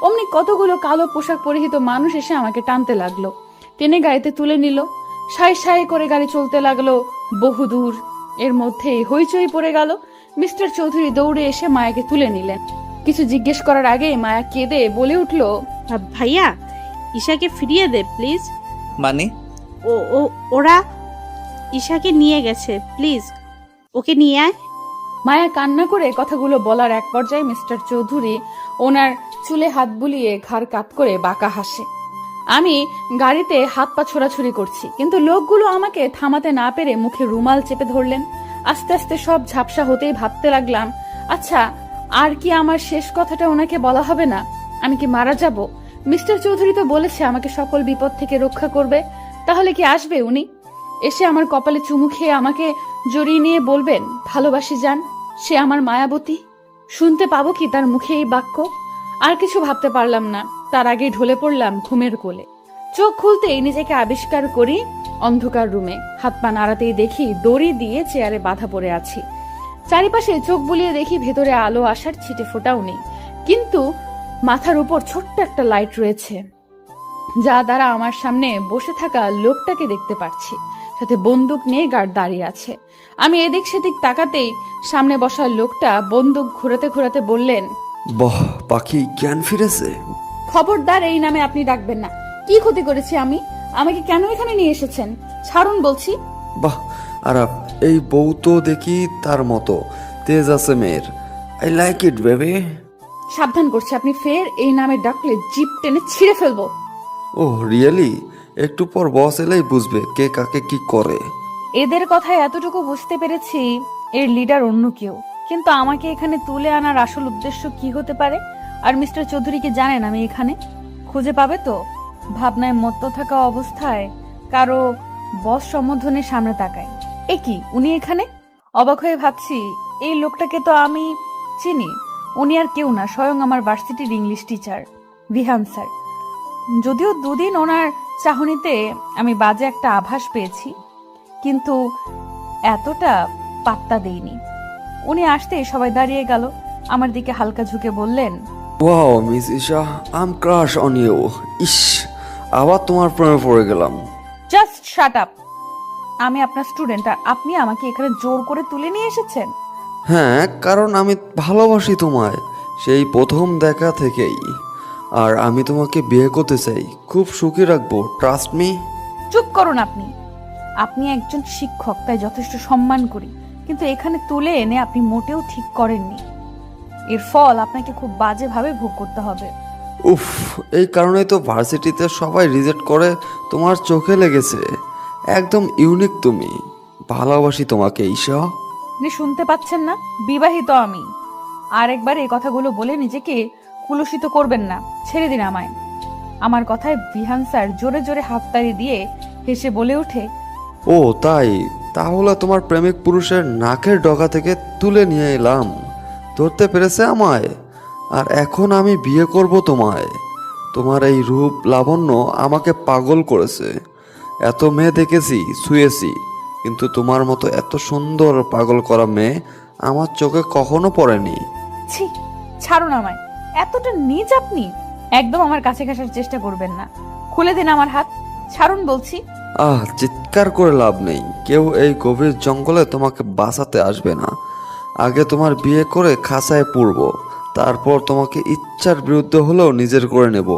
অমনি কতগুলো কালো পোশাক পরিহিত মানুষ এসে আমাকে টানতে লাগলো। টেনে গাড়িতে তুলে নিল। সাই সাই করে গাড়ি চলতে লাগলো বহুদূর। এর মধ্যেই হইচই পড়ে গেল। মিস্টার চৌধুরী দৌড়ে এসে মায়াকে তুলে নিলেন। কিছু জিজ্ঞেস করার আগেই মায়া কেঁদে বলে উঠল, ভাইয়া, ঈশাকে ফিরিয়ে দে প্লিজ। মানে? ওরা ঈশাকে নিয়ে গেছে, প্লিজ ওকে নিয়ে আয়। মায়া কান্না করে কথাগুলো বলার এক পর্যায়ে মিস্টার চৌধুরী ওনার চুলে হাত বুলিয়ে ঘাড় কাত করে বাঁকা হাসে। আমি গাড়িতে হাত পা ছোড়াছুড়ি করছি, কিন্তু লোকগুলো আমাকে থামাতে না পেরে মুখে রুমাল চেপে ধরলেন। আস্তে আস্তে সব ঝাপসা হতেই ভাবতে লাগলাম, আচ্ছা আর কি আমার শেষ কথাটা ওনাকে বলা হবে না? আমি কি মারা যাব? মিস্টার চৌধুরী তো বলেছে আমাকে সকল বিপদ থেকে রক্ষা করবে। তাহলে কি আসবে উনি? এসে আমার কপালে চুমু খেয়ে আমাকে জড়িয়ে নিয়ে বলবেন, ভালোবাসি জান, সে আমার মায়াবতী? শুনতে পাবো কি তার মুখে এই বাক্য? আর কিছু ভাবতে পারলাম না। তার আগে ঢলে পড়লাম ঘুমের কোলে। চোখ খুলতেই নিজেকে আবিষ্কার করি অন্ধকার রুমে। হাত পা নাড়াতেই দেখি দড়ি দিয়ে চেয়ারে বাঁধা পড়ে আছি। চারিপাশে চোখ বুলিয়ে দেখি ভেতরে আলো আসার ছিটে ফোটাও নেই, কিন্তু মাথার উপর ছোট্ট একটা লাইট রয়েছে, যা দ্বারা আমার সামনে বসে থাকা লোকটাকে দেখতে পাচ্ছি। সাথে বন্দুক নিয়ে গার্ড দাঁড়িয়ে আছে। আমি এদিক সেদিক তাকাতেই সামনে বসা লোকটা বন্দুক ঘোরাতে ঘোরাতে বললেন, বাহ, পাখি জ্ঞান ফিরেছে। খবরদার এই নামে আপনি ডাকবেন না। কি ক্ষতি করেছি আমি? আমাকে কেন এখানে নিয়ে এসেছেন? ছাড়ুন বলছি। বাহ, আর এই বউ তো দেখি তার মতো তেজ আছে মেয়ের। I like it baby. সাবধান করছি, আপনি ফের এই নামে ডাকলে জিপ টেনে ছিঁড়ে ফেলবো। Oh really? একটু পর বস এলেই বুঝবে কে কাকে কি করে। এদের কথায় এতটুকু বুঝতে পেরেছি এর লিডার অন্য কেউ, কিন্তু আমাকে এখানে তুলে আনার আসল উদ্দেশ্য কি হতে পারে? আর মিস্টার চৌধুরী কি জানেন আমি এখানে? খুঁজে পাবে তো? ভাবনায় মত্ত থাকা অবস্থায় কারো বস সম্বোধনের সামনে তাকায়। এ কি, উনি এখানে? অবাক হয়ে ভাবছি এই লোকটাকে তো আমি চিনি। উনি আর কেউ না, স্বয়ং আমার ভার্সিটির ইংলিশ টিচার বিহান স্যার। যদিও দুদিন ওনার চাহনিতে আমি বাজে একটা আভাস পেয়েছি, কিন্তু এতটা পাত্তা দেইনি। উনি আসতে সবাই দাঁড়িয়ে গেল, আমার দিকে হালকা ঝুঁকে বললেন, wow miss Isha, I am crush on you. ইস, আবার তোমার প্রেমে পড়ে গেলাম। Just shut up. আমি আপনার স্টুডেন্ট আর আপনি আমাকে এখানে জোর করে তুলে নিয়ে এসেছেন। হ্যাঁ, কারণ আমি ভালোবাসি তোমায় সেই প্রথম দেখা থেকেই। আর আমি তোমাকে বিয়ে করতে চাই, খুব সুখী রাখবো, ট্রাস্ট মি। চুপ করুন আপনি। আপনি একজন শিক্ষক, তাই যথেষ্ট সম্মান করি, কিন্তু এখানে তুলে এনে আপনি মোটেও ঠিক করেননি। এর ফল আপনাকে খুব বাজেভাবে ভোগ করতে হবে। উফ, এই কারণেই তো ভার্সিটিতে সবাই রিজেক্ট করে। তোমার চোখে লেগেছে, একদম ইউনিক তুমি। ভালোবাসি তোমাকে ঈশা। আপনি শুনতে পাচ্ছেন না? বিবাহিত আমি। আর একবার এই কথাগুলো বলে নিজেকে কুলুষিত করবেন না, ছেড়ে দিন আমায়। আমার কথায় বিহান স্যার জোরে জোরে হাততালি দিয়ে হেসে বলে ওঠে, ও তাই? তাহলে তোমার প্রেমিক পুরুষের নাকের ডগা থেকে তুলে নিয়ে এলাম। ধরতে পেরেছে আমায়? আর এখন আমি বিয়ে করব তোমায়। তোমার এই রূপ লাবণ্য আমাকে পাগল করেছে। এত মেয়ে দেখেছি, ছুঁয়েছি, কিন্তু তোমার মতো এত সুন্দর পাগল করা মেয়ে আমার চোখে কখনো পড়েনি। ছি, ছাড়ুন আমায়। এতটা নীচ আপনি? একদম আমার কাছে ঘাসার চেষ্টা করবেন না। খুলে দিন আমার হাত, ছাড়ুন বলছি। চিৎকার করে লাভ নেই, কেউ এই গভীর জঙ্গলে তোমাকে বাঁচাতে আসবে না। আগে তোমার বিয়ে করে খাঁচায় পুরবো, তারপর তোমাকে ইচ্ছার বিরুদ্ধে হলেও নিজের করে নেব।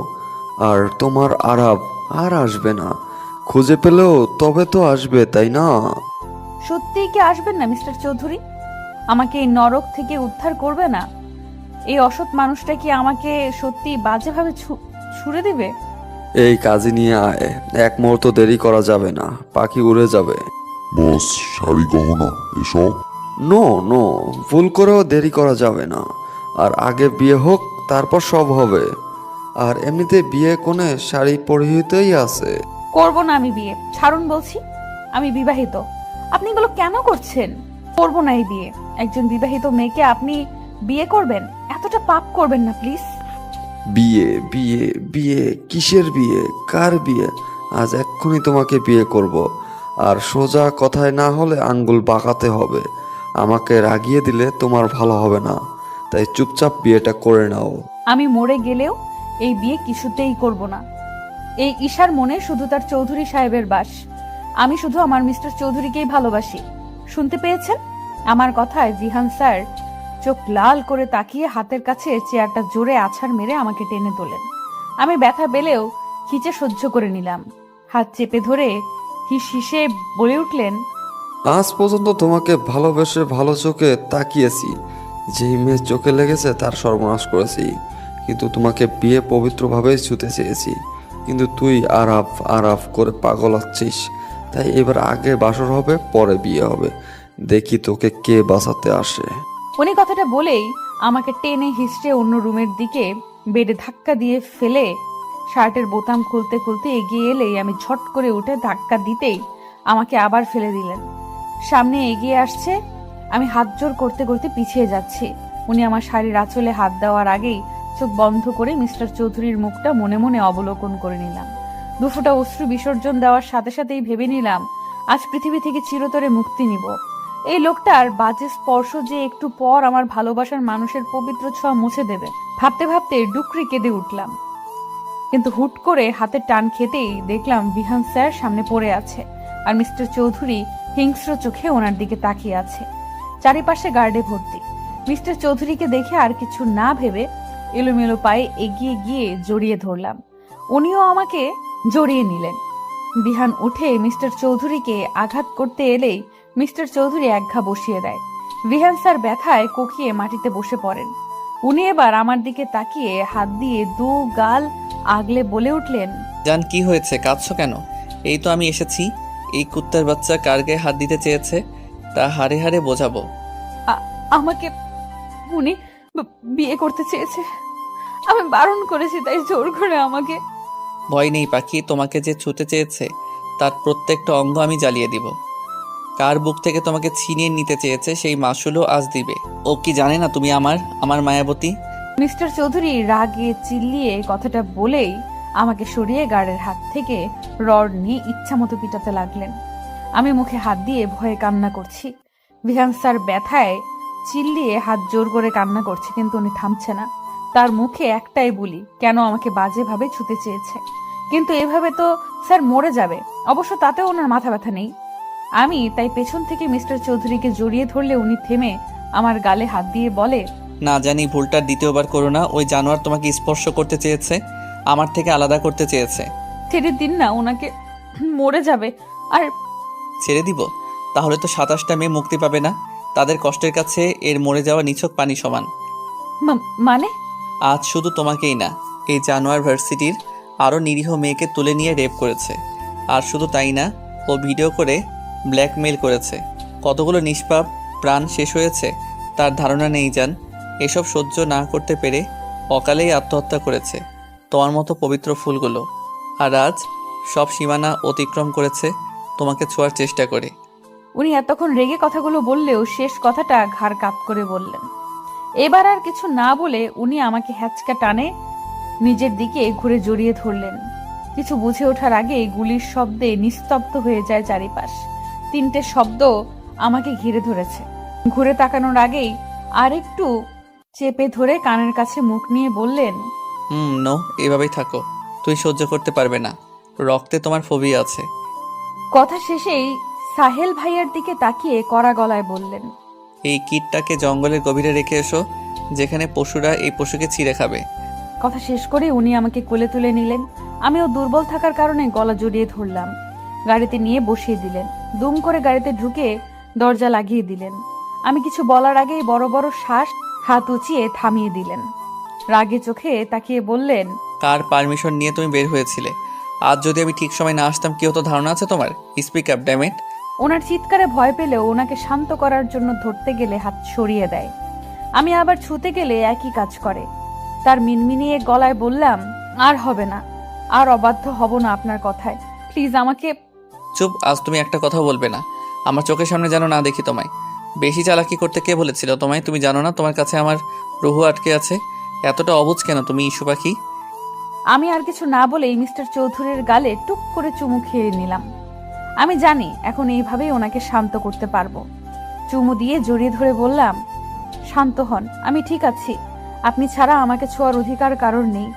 আর তোমার আরাব আর আসবে না। খুঁজে পেলেও তবে তো আসবে, তাই না? সত্যিই কি আসবেন না মিস্টার চৌধুরী? আমাকে এই নরক থেকে উদ্ধার করবে না? এই অসৎ মানুষটা কি আমাকে সত্যি বাজেভাবে ছুড়ে দিবে? এই কাজে নিয়ে আয়, এক মুহূর্ত দেরি করা যাবে না, পাখি উড়ে যাবে। বস, শাড়ি গহনা এসব? নো নো, ভুল করেও দেরি করা যাবে না। আর আগে বিয়ে হোক, তারপর সব হবে। আর এমনিতে বিয়ে কোণে শাড়ি পরিহিতেই আছে। করব না আমি বিয়ে, ছাড়ুন বলছি। আমি বিবাহিত। আপনি এগুলো কেন করছেন? করব না এই বিয়ে। একজন বিবাহিত মেয়েকে আপনি বিয়ে করবেন? এতটা পাপ করবেন না প্লিজ। বিয়ে বিয়ে বিয়ে? কিসের বিয়ে? কার বিয়ে? আজ এক্ষুনি তোমাকে বিয়ে করব। আর সোজা কথায় না হলে আঙ্গুল বাঁকাতে হবে। আমাকে রাগিয়ে দিলে তোমার ভালো হবে না, তাই চুপচাপ বিয়েটা করে নাও। আমি মরে গেলেও এই বিয়ে কিছুতেই করব না। এই ঈশার মনে শুধু তার চৌধুরী সাহেবের বাস। আমি শুধু আমার মিস্টার চৌধুরীকেই ভালোবাসি। শুনতে পেয়েছেন? আমার কথায় বিহান স্যার চোখ লাল করে তাকিয়ে হাতের কাছে চেয়ারটা জোরে আছাড় মেরে আমাকে টেনে তোলেন। আমি ব্যথা পেলেও খিচে সহ্য করে নিলাম। হাত চেপে ধরে হিস হিসে বলে উঠলেন, আজ পর্যন্ত তোমাকে ভালোবেসে ভালো চোখে তাকিয়েছি। যেই মেয়ে চোখে লেগেছে তার সর্বনাশ করেছি। কিন্তু তোমাকে বিয়ে পবিত্রভাবেই ছুতে চেয়েছি, কিন্তু তুই আরাফ আরাফ করে পাগল হচ্ছিস। তাই এবার আগে বাসর হবে, পরে বিয়ে হবে। দেখি তোকে কে বাঁচাতে আসে। উনি কথাটা বলেই আমাকে টেনে হিসড়ে অন্য রুমের দিকে বেডে ধাক্কা দিয়ে ফেলে শার্টের বোতাম খুলতে খুলতে এগিয়ে এলেই আমি ঝট করে উঠে ধাক্কা দিতেই আমাকে আবার ফেলে দিলেন। সামনে এগিয়ে আসছে, আমি হাত জোর করতে করতে পিছিয়ে যাচ্ছি। উনি আমার শাড়ির আঁচলে হাত দেওয়ার আগেই চোখ বন্ধ করে মিস্টার চৌধুরীর মুখটা মনে মনে অবলোকন করে নিলাম। দুফোঁটা অশ্রু বিসর্জন দেওয়ার সাথে সাথেই ভেবে নিলাম আজ পৃথিবী থেকে চিরতরে মুক্তি নিব। এই লোকটার বাজে স্পর্শ যে একটু পর আমার ভালোবাসার মানুষের পবিত্র ছোঁয়া মুছে দেবে ভাবতে ভাবতে ডুকরি কেঁদে উঠলাম। কিন্তু হুট করে হাতের টান খেতেই দেখলাম বিহান স্যার সামনে পড়ে আছে, আর মিস্টার চৌধুরী হিংস্র চোখে ওনার দিকে তাকিয়ে আছে। চারিপাশে গার্ডে ভর্তি। মিস্টার চৌধুরীকে দেখে আর কিছু না ভেবে এলোমেলো পায়ে এগিয়ে গিয়ে জড়িয়ে ধরলাম। উনিও আমাকে জড়িয়ে নিলেন। বিহান উঠে মিস্টার চৌধুরীকে আঘাত করতে এলেই মিস্টার চৌধুরী একঘা বসিয়ে দেয়। বিহান স্যার ব্যথায় কোকিয়ে মাটিতে বসে পড়েন। উনি এবার আমার দিকে তাকিয়ে হাত দিয়ে দু গাল আগলে বলে উঠলেন, জান কি হয়েছে, কাঁদছো কেন? এই তো আমি এসেছি। এই কুত্তার বাচ্চা কার গায়ে হাত দিতে চেয়েছে তা হাড়ে হাড়ে বোঝাবো। আমাকে উনি বিয়ে করতে চেয়েছে। আমি বারণ করেছি, তাই জোর করে আমাকে। ভয় নেই পাখি, তোমাকে যে ছুতে চেয়েছে তার প্রত্যেকটা অঙ্গ আমি জ্বালিয়ে দিব। কার বুক থেকে তোমাকে ছিনিয়ে নিতে চেয়েছে সেই মাসুলও আজ দিবে। ও কি জানে না তুমি আমার মায়াবতী? মিস্টার চৌধুরী রাগে চিল্লিয়ে কথাটা বলেই আমাকে সরিয়ে গার্ডের হাত থেকে রড নিয়ে ইচ্ছামতো পিটাতে লাগলেন। আমি মুখে হাত দিয়ে ভয়ে কান্না করছি। বিহান স্যার ব্যথায় চিল্লিয়ে হাত জোর করে কান্না করছে, কিন্তু উনি থামছে না। তার মুখে একটাই বুলি, কেন আমাকে বাজেভাবে ছুতে চেয়েছে। কিন্তু এভাবে তো স্যার মরে যাবে। অবশ্য তাতেও ওনার মাথা ব্যথা নেই। আমি তাই পেছন থেকে মিস্টার চৌধুরীকে জড়িয়ে ধরলে উনি থেমে আমার গালে হাত দিয়ে বলে, না জানি ভুলটা দ্বিতীয়বার করো না। ওই জানোয়ার তোমাকে স্পর্শ করতে চেয়েছে, আমার থেকে আলাদা করতে চেয়েছে। ছেড়ে দিন না, ওনাকে মরে যাবে। আর ছেড়ে দিব? তাহলে তো 27টা মেয়ে মুক্তি পাবে না। তাদের কষ্টের কাছে এর মরে যাওয়া নিছক পানি সমান। মানে? আজ শুধু তোমাকেই না, এই জানোয়ার ভার্সিটির আরও নিরীহ মেয়েকে তুলে নিয়ে রেপ করেছে। আর শুধু তাই না, ও ভিডিও করে ব্ল্যাকমেইল করেছে। কতগুলো নিষ্পাপ প্রাণ শেষ হয়েছে তার ধারণা নেই জান। এসব সহ্য না করতে পেরে অকালেই আত্মহত্যা করেছে তোমার মতো পবিত্র ফুলগুলো। আর আজ সব সীমানা অতিক্রম করেছে তোমাকে ছোঁয়ার চেষ্টা করে। উনি এতক্ষণ রেগে কথাগুলো বললেও শেষ কথাটা ঘাড় কাত করে বললেন। এবার আর কিছু না বলে উনি আমাকে হ্যাচকা টানে নিজের দিকে ঘুরে জড়িয়ে ধরলেন। কিছু বুঝে ওঠার আগে গুলির শব্দে নিস্তব্ধ হয়ে যায় চারিপাশ। 3টে শব্দ আমাকে ঘিরে ধরেছে। ঘুরে তাকানোর আগেই আরেকটু চেপে ধরে কানের কাছে মুখ নিয়ে বললেন, নো, এভাবেই থাকো। তুই সহ্য করতে পারবে না, রক্তে তোমার ফোবিয়া আছে। কথা শেষেই সাহেল ভাইয়ার দিকে তাকিয়ে কড়া গলায় বললেন, এই কিটটাকে জঙ্গলের গভীরে রেখে এসো, যেখানে পশুরা এই পশুকে ছিঁড়ে খাবে। কথা শেষ করে উনি আমাকে কোলে তুলে নিলেন। আমিও দুর্বল থাকার কারণে গলা জড়িয়ে ধরলাম। গাড়িতে নিয়ে বসিয়ে দিলেন। দুম করে গাড়িতে ঢুকে দরজা লাগিয়ে দিলেন। আমি কিছু বলার আগেই বড় বড় শ্বাস হাত উঁচিয়ে থামিয়ে দিলেন। রাগে চোখে তাকিয়ে বললেন, কার পারমিশন নিয়ে তুমি বের হয়েছিলে? আজ যদি আমি ঠিক সময় না আসতাম কি হতো ধারণা আছে তোমার? Speak up damn it. ওনার চিৎকারে ভয় পেলেও ওনাকে শান্ত করার জন্য ধরতে গেলে হাত সরিয়ে দেয়। আমি আবার ছুতে গেলে একই কাজ করে। তার মিনমিনিয়ে গলায় বললাম, আর হবে না, আর অবাধ্য হব না আপনার কথায়। প্লিজ আমাকে। চুপ, আজ তুমি একটা কথা বলবে না। আমার চোখের সামনে যেন না দেখি তোমায়। বেশি চালাকি করতে কে বলেছিল তোমায়? তুমি জানো না তোমার কাছে আমার রুহু আটকে আছে? এতটা অবুঝ কেন তুমি, ইস্যু পাখি? আমি আর কিছু না বলেই মিস্টার চৌধুরীর গালে টুক করে চুমু খেয়ে নিলাম। আমি জানি এখন এইভাবেই ওনাকে শান্ত করতে পারবো। চুমু দিয়ে জড়িয়ে ধরে বললাম, শান্ত হন, আমি ঠিক আছি। আপনি ছাড়া আমাকে ছোঁয়ার অধিকার কারোর নেই।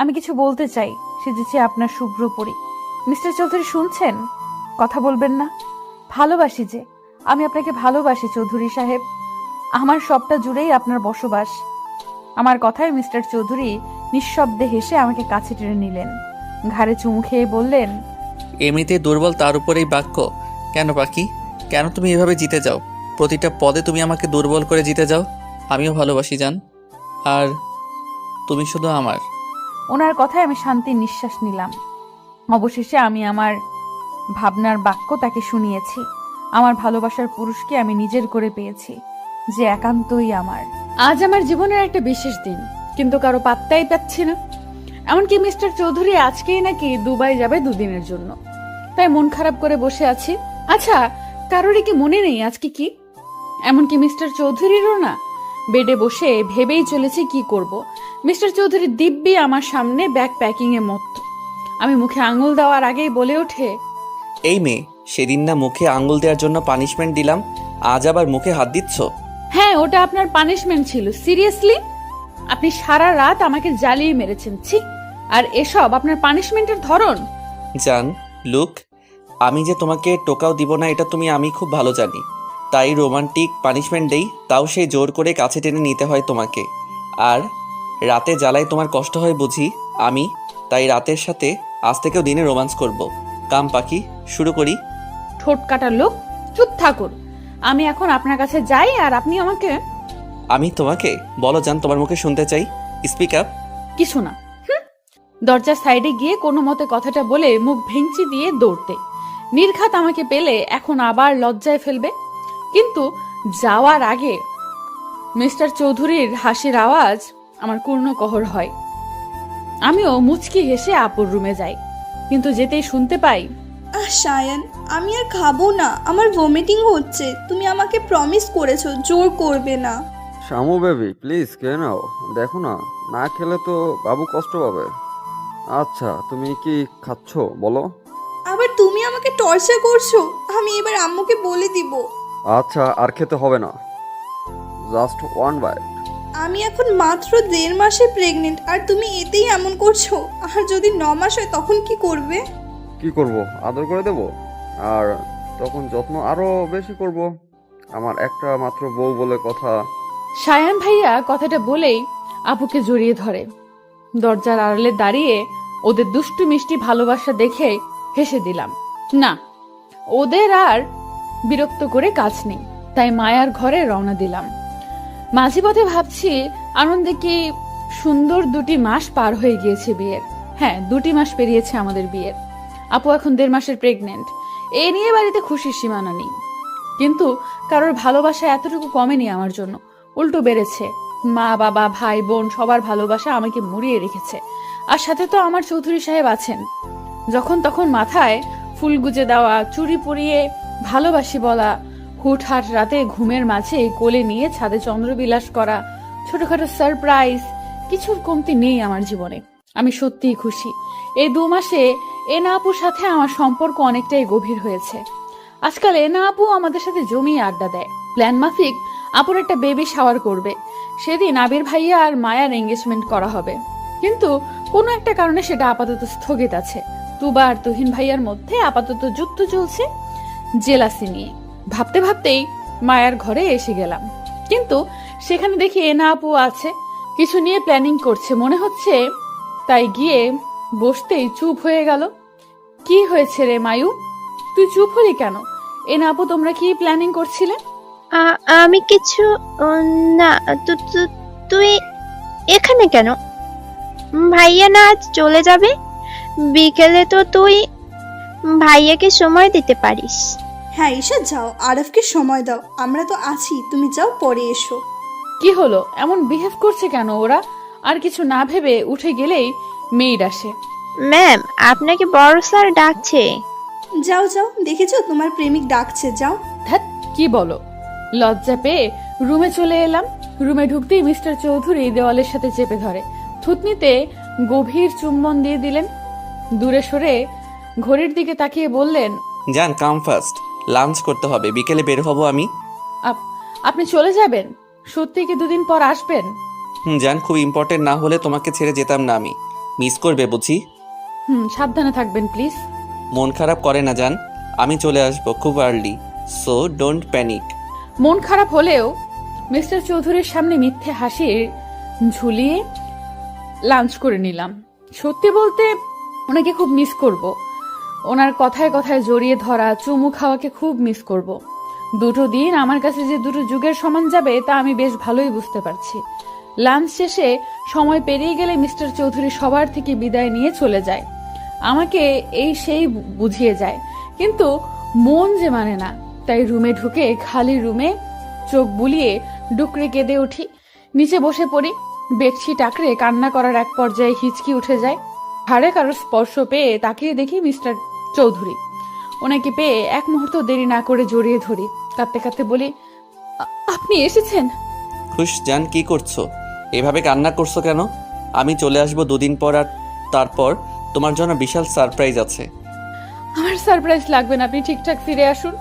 আমি কিছু বলতে চাই, সেজেছি আপনার শুভ্র পরি। মিস্টার চৌধুরী শুনছেন? কথা বলবেন না? ভালোবাসি যে, আমি আপনাকে ভালোবাসি চৌধুরী সাহেব। আমার সবটা জুড়েই আপনার বসবাস। আমার কথায় মিস্টার চৌধুরী নিঃশব্দে হেসে আমাকে কাছে টেনে নিলেন। ঘাড়ে চুমু খেয়ে বললেন, এমনিতেই দুর্বল, তার উপরেই বাক্য। কেন পাখি, কেন তুমি এভাবে জিতে যাও? প্রতিটা পদে তুমি আমাকে দুর্বল করে জিতে যাও। আমিও ভালোবাসি জান, আর তুমি শুধু আমার। ওনার কথায় আমি শান্তির নিঃশ্বাস নিলাম। অবশেষে আমি আমার ভাবনার বাক্য তাকে শুনিয়েছি। আমার ভালোবাসার পুরুষকে আমি নিজের করে পেয়েছি, যে একান্তই আমার। আজ আমার জীবনের একটা বিশেষ দিন, কিন্তু কারো পাত্তাই পাচ্ছি না। এমনকি মিস্টার চৌধুরী আজকেই নাকি দুবাই যাবে 2 দিনের জন্য। তাই মন খারাপ করে বসে আছি। আচ্ছা, কারোরই কি মনে নেই আজকে কি? এমনকি মিস্টার চৌধুরীরও না। বেডে বসে ভেবেই চলেছি কি করব। মিস্টার চৌধুরী দিব্যি আমার সামনে ব্যাগ প্যাকিং এ মত্ত। আমি মুখে আঙুল দেওয়ার আগেই বলে ওঠে, এই মেয়ে, সেদিন না মুখে আঙ্গুল দেওয়ার জন্য পানিশমেন্ট দিলাম, আজ আবার মুখে হাত দিচ্ছ? হ্যাঁ, ওটা আপনার পানিশমেন্ট ছিল। সিরিয়াসলি? আপনি সারা রাত আমাকে জ্বালিয়ে মেরেছেন, ছি। আর এসব আপনার পানিশমেন্টের ধরন? জান, লুক, আমি যে তোমাকে টোকাও দিব না এটা আমি খুব ভালো জানি। তাই রোমান্টিক পানিশমেন্ট দেই, তাও সেই জোর করে কাছে টেনে নিতে হয় তোমাকে। আর রাতে জ্বালায় তোমার কষ্ট হয় বুঝি আমি, তাই রাতের সাথে আজ থেকেও দিনে রোমান্স করব। কাম পাখি, শুরু করি। ঠোঁট কাটার লোক, চুপ থাকুন। আমি এখন আপনার কাছে যাই আর আপনি আমাকে আমি তোমাকে বলো জান, তোমার মুখে শুনতে চাই। Speak up. কিছু না। দরজার সাইডে গিয়ে কোনো মতে কথাটা বলে মুখ ভেঙচি দিয়ে দৌড়তে। নির্ঘাত আমাকে পেলে এখন আবার লজ্জায় ফেলবে। কিন্তু যাওয়ার আগে মিস্টার চৌধুরীর হাসির আওয়াজ আমার কর্ণকহর হয়। আমিও মুচকি হেসে আপুর রুমে যাই, কিন্তু যেতেই শুনতে পাই, সায়ান, আমি আর খাবো না, আমার ভমিটিং হচ্ছে। তুমি আমাকে প্রমিস করেছো জোর করবে না। শামু বেবি প্লিজ খেয়ে নাও, দেখো না, না খেলে তো বাবু কষ্ট পাবে। আচ্ছা তুমি কি খাচ্ছ বলো? আবার তুমি আমাকে টর্চার করছো। আমি এবার আম্মুকে বলে দিব। আচ্ছা আর খেতে হবে না, জাস্ট ওয়ান বাইট। আমি এখন মাত্র 1.5 মাসে প্রেগনেন্ট, আর তুমি এতেই এমন করছো। আর যদি 9 মাস হয় তখন কি করবে? কি করব, আদর করে দেব, আর তখন যত্ন আরো বেশি করব। আমার একটা মাত্র বউ বলে কথা। সায়ান ভাইয়া কথাটা বলেই আপুকে জড়িয়ে ধরে। দরজার আড়ালে দাঁড়িয়ে ওদের দুষ্টু মিষ্টি ভালোবাসা দেখে হেসে দিলাম। না, ওদের আর বিরক্ত করে কাজ নেই, তাই মায়ার ঘরে রওনা দিলাম। মাঝে পথে ভাবছি আনন্দে কি সুন্দর 2টি মাস পার হয়ে গিয়েছে বিয়ের। হ্যাঁ, 2টি মাস পেরিয়েছে আমাদের বিয়ের। আপু এখন 1.5 মাসের প্রেগনেন্ট। এ নিয়ে বাড়িতে খুশির সীমানা নেই, কিন্তু কারোর ভালোবাসা এতটুকু কমেনি আমার জন্য, উল্টো বেড়েছে। মা বাবা ভাই বোন সবার ভালোবাসা আমাকে মুড়িয়ে রেখেছে। আর সাথে তো আমার চৌধুরী সাহেব আছেন। যখন তখন মাথায় ফুল গুজে দেওয়া, চুড়ি পরিয়ে ভালোবাসি বলা, হুটহাট রাতে ঘুমের মাঝে কোলে নিয়ে ছাদে চন্দ্রবিলাস করা, ছোটখাটো সারপ্রাইজ, কিছুর কমতি নেই আমার জীবনে। আমি সত্যিই খুশি। এই 2 মাসে এনা আপুর সাথে আমার সম্পর্ক অনেকটাই গভীর হয়েছে। আজকাল এনা আপু আমাদের সাথে জমিয়ে আড্ডা দেয়। প্ল্যান মাফিক আপুর একটা বেবি শাওয়ার করবে। সেদিন আবির ভাইয়া আর মায়ার এঙ্গেজমেন্ট করা হবে, কিন্তু কোনো একটা কারণে সেটা আপাতত স্থগিত আছে। তুবা আর তুহিন ভাইয়ার মধ্যে আপাতত যুদ্ধ চলছে জেলাসি নিয়ে। ভাবতে ভাবতেই মায়ার ঘরে এসে গেলাম, কিন্তু সেখানে দেখি এনা আপু আছে, কিছু নিয়ে প্ল্যানিং করছে মনে হচ্ছে। তাই গিয়ে বসতেই চুপ হয়ে গেল। কি হয়েছে রে মায়ু, তুই চুপ হলি কেন? এনা আপু তোমরা কি প্ল্যানিং করছিলে? আমি কিছু না। তুই এখানে কেন? ভাইয়া না আজ চলে যাবে? বিকেলে তো তুই ভাইয়াকে সময় দিতে পারিস। হ্যাঁ ঈশা, যাও, আরফকে সময় দাও। আমরা তো আছি, তুমি যাও, পরে এসো। কি হলো, এমন বিহেভ করছে কেন ওরা? আর কিছু না ভেবে উঠে গেলেই মেয়েড আসে। ম্যাম, আপনাকে বড় স্যার ডাকছে। যাও যাও, দেখেছো তোমার প্রেমিক ডাকছে, যাও। ধ্যাৎ, কি বলো? লজ্জা পেয়ে রুমে চলে এলাম। রুমে ঢুকতেই মিস্টার চৌধুরী দেওয়ালের সাথে চেপে ধরে, থুতনিতে গভীর চুম্বন দিয়ে দিলেন। দূরে সরে ঘড়ির দিকে তাকিয়ে বললেন, জান কাম ফার্স্ট, লাঞ্চ করতে হবে, বিকেলে বের হব আমি। আপনি চলে যাবেন? সত্যি কি 2 দিন পর আসবেন? জান, খুব ইম্পর্টেন্ট না হলে তোমাকে ছেড়ে যেতাম না আমি। মিস করবে বুঝি। সাবধানে থাকবেন প্লিজ। মন খারাপ করে না জান, আমি চলে আসবো খুব আর্লি, সো ডোন্ট প্যানিক। মন খারাপ হলেও মিস্টার চৌধুরীর সামনে মিথ্যে হাসির ঝুলিয়ে লাঞ্চ করে নিলাম। সত্যি বলতে ওনাকে খুব মিস করব। ওনার কথায় কথায় জড়িয়ে ধরা, চুমু খাওয়াকে খুব মিস করব। 2 দিন আমার কাছে যে 2 যুগের সমান যাবে তা আমি বেশ ভালোই বুঝতে পারছি। লাঞ্চ শেষে সময় পেরিয়ে গেলে মিস্টার চৌধুরী সবার থেকে বিদায় নিয়ে চলে যায়। আমাকে এই সেই বুঝিয়ে যায়, কিন্তু মন যে মানে না। তাই রুমে ঢুকে খালি রুমে চোখ বুলিয়ে ডুকরে কেঁদে উঠি। নিচে বসে পড়ি, বেডশিট আঁকড়ে কান্না করার এক পর্যায়ে হিচকি উঠে যায়। হাড়ে কারোর স্পর্শ পেয়ে তাকিয়ে দেখি মিস্টার চৌধুরী। ওনাকে পেয়ে এক মুহূর্ত দেরি না করে জড়িয়ে ধরি। কাঁদতে কাঁদতে বলি, আপনি এসেছেন? খুশ জান, কি করছো? এভাবে কান্না করছো কেন? আমি চলে আসবো 2 দিন পর, আর তারপর তোমার জন্য বিশাল সারপ্রাইজ আছে। আমার সারপ্রাইজ লাগবে না, আপনি ঠিকঠাক ফিরে আসুন।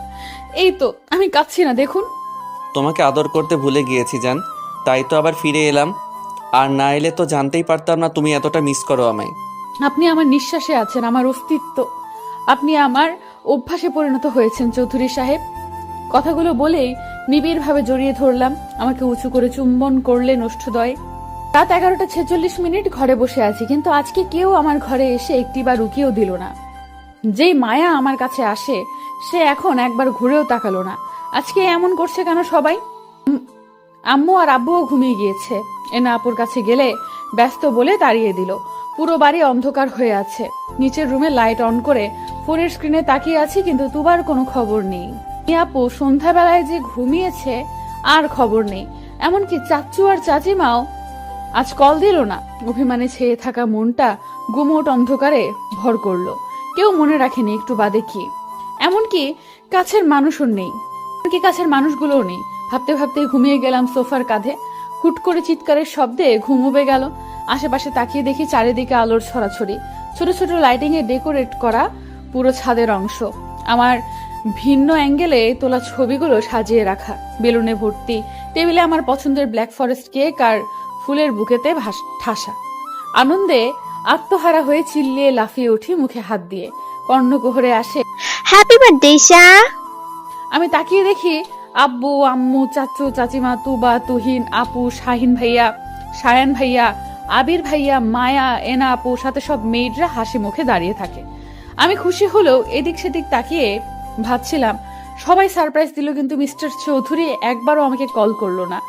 এই তো আমি কাঁদছি না, দেখুন। তোমাকে আদর করতে ভুলে গিয়েছি জান, তাই তো আবার ফিরে এলাম। আর না এলে তো জানতেই পারতাম না তুমি এতটা মিস করো আমায়। আপনি আমার নিঃশ্বাসে আছেন, আমার অস্তিত্ব। আপনি আমার অভ্যাসে পরিণত হয়েছেন চৌধুরী সাহেব। কথাগুলো বলেই নিবিড়ভাবে জড়িয়ে ধরলাম। আমাকে উঁচু করে চুম্বন করলেন ওষ্ঠদয়। রাত 11:46 ঘরে বসে আছি, কিন্তু আজকে কেউ আমার ঘরে এসে একটিবার রুকিয়েও দিল না। যেই মায়া আমার কাছে আসে সে এখন একবার ঘুরেও তাকালো না। আজকে এমন করছে কেন সবাই? আম্মু আর আব্বুও ঘুমিয়ে গিয়েছে। এনা আপুর কাছে গেলে ব্যস্ত বলে তাড়িয়ে দিল। পুরো বাড়ি অন্ধকার হয়ে আছে। নিচের রুমে লাইট অন করে ফোনের স্ক্রিনে তাকিয়ে আছি, কিন্তু তুবার কোনো খবর নেই। আপু সন্ধ্যাবেলায় যে ঘুমিয়েছে আর খবর নেই। এমনকি চাচু আর চাচিমাও আজ কল দিল না। অভিমানে ছেয়ে থাকা মনটা গুমোট অন্ধকারে ভর করলো। কেউ মনে রাখেনি একটু বাদে কি, এমনকি কাছের মানুষও নেই, এমনকি কাছের মানুষগুলোও নেই। ভাবতে ভাবতে ঘুমিয়ে গেলাম সোফার কাঁধে। হুট করে চিৎকারের শব্দে ঘুম উবে গেল। আশেপাশে তাকিয়ে দেখি চারিদিকে আলোর ছড়াছড়ি, ছোট ছোট লাইটিং এ ডেকোরেট করা পুরো ছাদের অংশ। আমার ভিন্ন অ্যাঙ্গেলে তোলা ছবিগুলো সাজিয়ে রাখা, বেলুনে ভর্তি। টেবিলে আমার পছন্দের ব্ল্যাক ফরেস্ট কেক আর ফুলের বুকেতে ঠাসা। আনন্দে আত্মহারা হয়ে চিল্লিয়ে লাফিয়ে উঠি, মুখে হাত দিয়ে। কর্ণকুহরে আসে হ্যাপি বার্থডে ঈশা। আমি তাকিয়ে দেখি আব্বু, আম্মু, চাচু, চাচিমা, তুবা, তুহিন, আপু, শাহিন ভাইয়া, সায়ান ভাইয়া, আবির ভাইয়া, মায়া, এনা আপু, সাথে সব মেয়েরা হাসি মুখে দাঁড়িয়ে থাকে। আমি খুশি হলেও এদিক সেদিক তাকিয়ে ভাবছিলাম সবাই সারপ্রাইজ দিল, কিন্তু মিস্টার চৌধুরী একবারও আমাকে কল করলো না।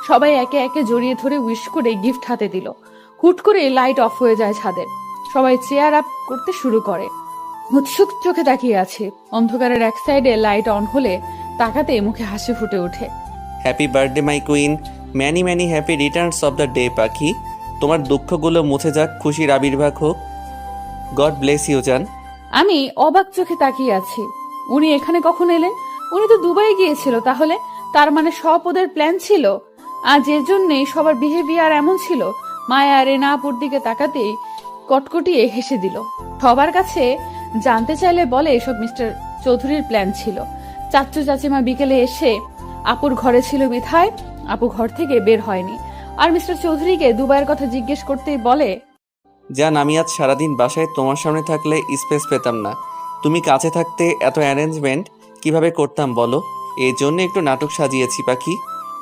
সবাই একে একে জড়িয়ে ধরে উইশ করে গিফট হাতে দিল। হুট করে লাইট অফ হয়ে যায় ছাদের। সবাই চেয়ার আপ করতে শুরু করে। উৎসুক চোখে তাকিয়ে আছে। অন্ধকারের এক সাইডে লাইট অন হলে তাকাতে মুখে হাসি ফুটে ওঠে। Happy birthday my queen, many many happy returns of the day পাখি। তোমার দুঃখগুলো মুছে যাক, খুশির আবির্ভাব হোক। গড ব্লেস ইউ জান। আমি অবাক চোখে তাকিয়ে আছি। উনি এখানে কখন এলেন? উনি তো দুবাই গিয়েছিল। তাহলে তার মানে সব ওদের প্ল্যান ছিল, আর এর জন্যই সবার বিহেভিয়ার এমন ছিল। মায়া রেনা আপুর দিকে তাকাতেই কটকটিয়ে হেসে দিল। সবার কাছে জানতে চাইলে বলে এসব মিস্টার চৌধুরীর প্ল্যান ছিল। চাচু চাচিমা বিকেলে এসে আপুর ঘরে ছিল বিধায় আপু ঘর থেকে বের হয়নি। আর মিস্টার চৌধুরীকে দুবাইয়ের কথা জিজ্ঞেস করতেই বলে, জান আমি আজ সারাদিন বাসায় তোমার সামনে থাকলে স্পেস পেতাম না। তুমি কাছে থাকতে এত অ্যারেঞ্জমেন্ট কিভাবে করতাম বলো? এই জন্য একটু নাটক সাজিয়েছি পাখি।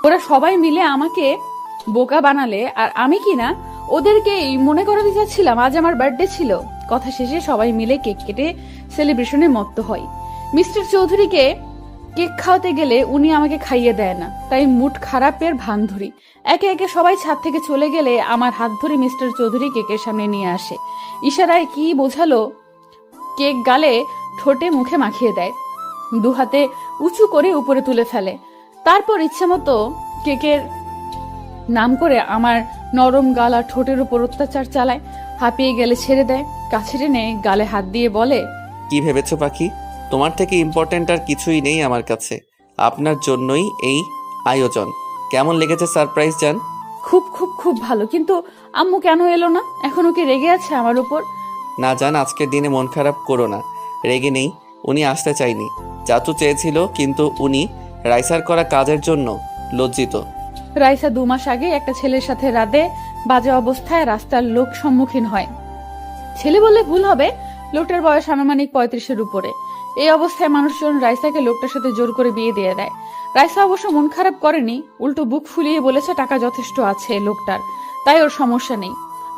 ওরা সবাই মিলে আমাকে বোকা বানালে, আর আমি কিনা ওদেরকেই মনে করাতে চাচ্ছিলাম আজ আমার বার্থডে ছিল। কথা শেষে সবাই মিলে কেক কেটে সেলিব্রেশনে মত্ত হয়। মিস্টার চৌধুরীকে কেক খাওয়াতে গেলে উনি আমাকে খাইয়ে দেয় না, তাই মুড খারাপের ভান ধরি। একে একে সবাই ছাদ থেকে চলে গেলে আমার হাত ধরে মিস্টার চৌধুরী কেকের সামনে নিয়ে আসে। ইশারায় কি বোঝালো, কেক গালে ঠোঁটে মুখে মাখিয়ে দেয়। দু হাতে উঁচু করে উপরে তুলে ফেলে। তারপর ইচ্ছে মতো কেকের নাম করে আমার নরম গাল আর ঠোঁটের উপর অত্যাচার চালায়। হাঁপিয়ে গেলে ছেড়ে দেয়। কাছে টেনে গালে হাত দিয়ে বলে, কি ভেবেছো পাখি? তোমার থেকে ইম্পর্ট্যান্ট আর কিছুই নেই আমার কাছে। আপনার জন্যই এই আয়োজন। কেমন লেগেছে সারপ্রাইজ জান? খুব খুব খুব ভালো। কিন্তু আম্মু কেন এলো না? এখনো কি রেগে আছে আমার উপর? না জান, আজকের দিনে মন খারাপ করো না। রেগে নেই, উনি আসতে চাইনি। চাচু চেয়েছিল, কিন্তু উনি রাইসার করা কাজের জন্য লজ্জিত। রাইসা 2 মাস আগে একটা ছেলের সাথে রাতে বাজে অবস্থায় রাস্তার লোক সম্মুখীন হয়। ছেলে বললে ভুল হবে, লোকটার বয়স আনুমানিক 35-এর উপরে। এই অবস্থায় মানুষজন রাইসাকে লোকটার সাথে জোর করে বিয়ে দিয়ে দেয়। রাইসা অবশ্য মন খারাপ করেনি, উল্টো বুক ফুলিয়ে বলেছে টাকা যথেষ্ট আছে লোকটার, তাই ওর সমস্যা নেই।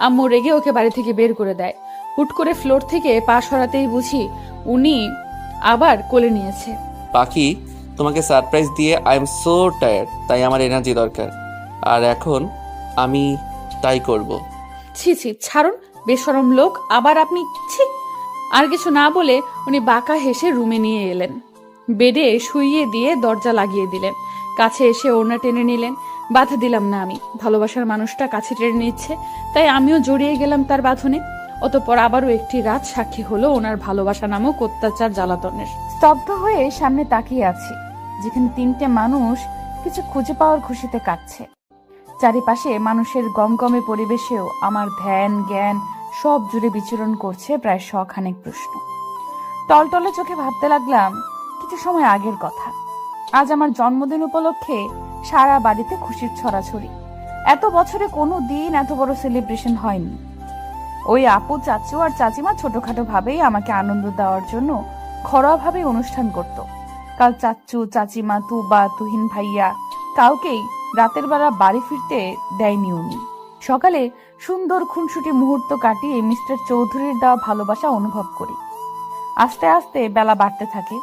আম্মু রেগে ওকে বাড়ি থেকে বের করে দেয়। হুট করে ফ্লোর থেকে পা সরাতেই বুঝি উনি আবার কোলে নিয়েছে। পাখি, তোমাকে সারপ্রাইজ দিয়ে আই এম সো টায়ার্ড, তাই আমার এনার্জি দরকার। আর এখন আমি তাই করব। ছি ছি, ছাড়ুন, বেশরম লোক। আবার আপনি ছি। আর কিছু না বলে উনি বাঁকা হেসে রুমে নিয়ে এলেন। বেডে শুইয়ে দিয়ে দরজা লাগিয়ে দিলেন। কাছে এসে ওড়না টেনে নিলেন। বাধা দিলাম না আমি। ভালোবাসার মানুষটা কাছে টেনে নিচ্ছে, তাই আমিও জড়িয়ে গেলাম তার বাঁধনে। অতঃপর আবারও একটি রাত সাক্ষী হলো ওনার ভালোবাসা নামক অত্যাচার জ্বালাতনের। স্তব্ধ হয়ে সামনে তাকিয়ে আছি, যেখানে 3টে মানুষ কিছু খুঁজে পাওয়ার খুশিতে কাটছে। চারিপাশে মানুষের গমগমে পরিবেশেও আমার ধ্যান জ্ঞান সব জুড়ে বিচরণ করছে প্রায় 100 খানেক প্রশ্ন। টলটলে চোখে ভাবতে লাগলাম কিছু সময় আগের কথা। আজ আমার জন্মদিন উপলক্ষে সারা বাড়িতে খুশির ছড়াছড়ি। এত বছরে কোনো দিন এত বড় সেলিব্রেশন হয়নি। ওই আপু, চাচু আর চাচিমা ছোটখাটো ভাবেই আমাকে আনন্দ দেওয়ার জন্য ঘরোয়াভাবে অনুষ্ঠান করত। কাল চাচু, চাচিমা, তুবা, তুহিন ভাইয়া কাউকেই রাতের বেলা বাড়ি ফিরতে দেয়নি উনি। সকালে সুন্দর খুনসুটি মুহূর্ত কাটিয়ে মিস্টার চৌধুরীর দেওয়া ভালোবাসা অনুভব করি। আস্তে আস্তে বেলা বাড়তে থাকে।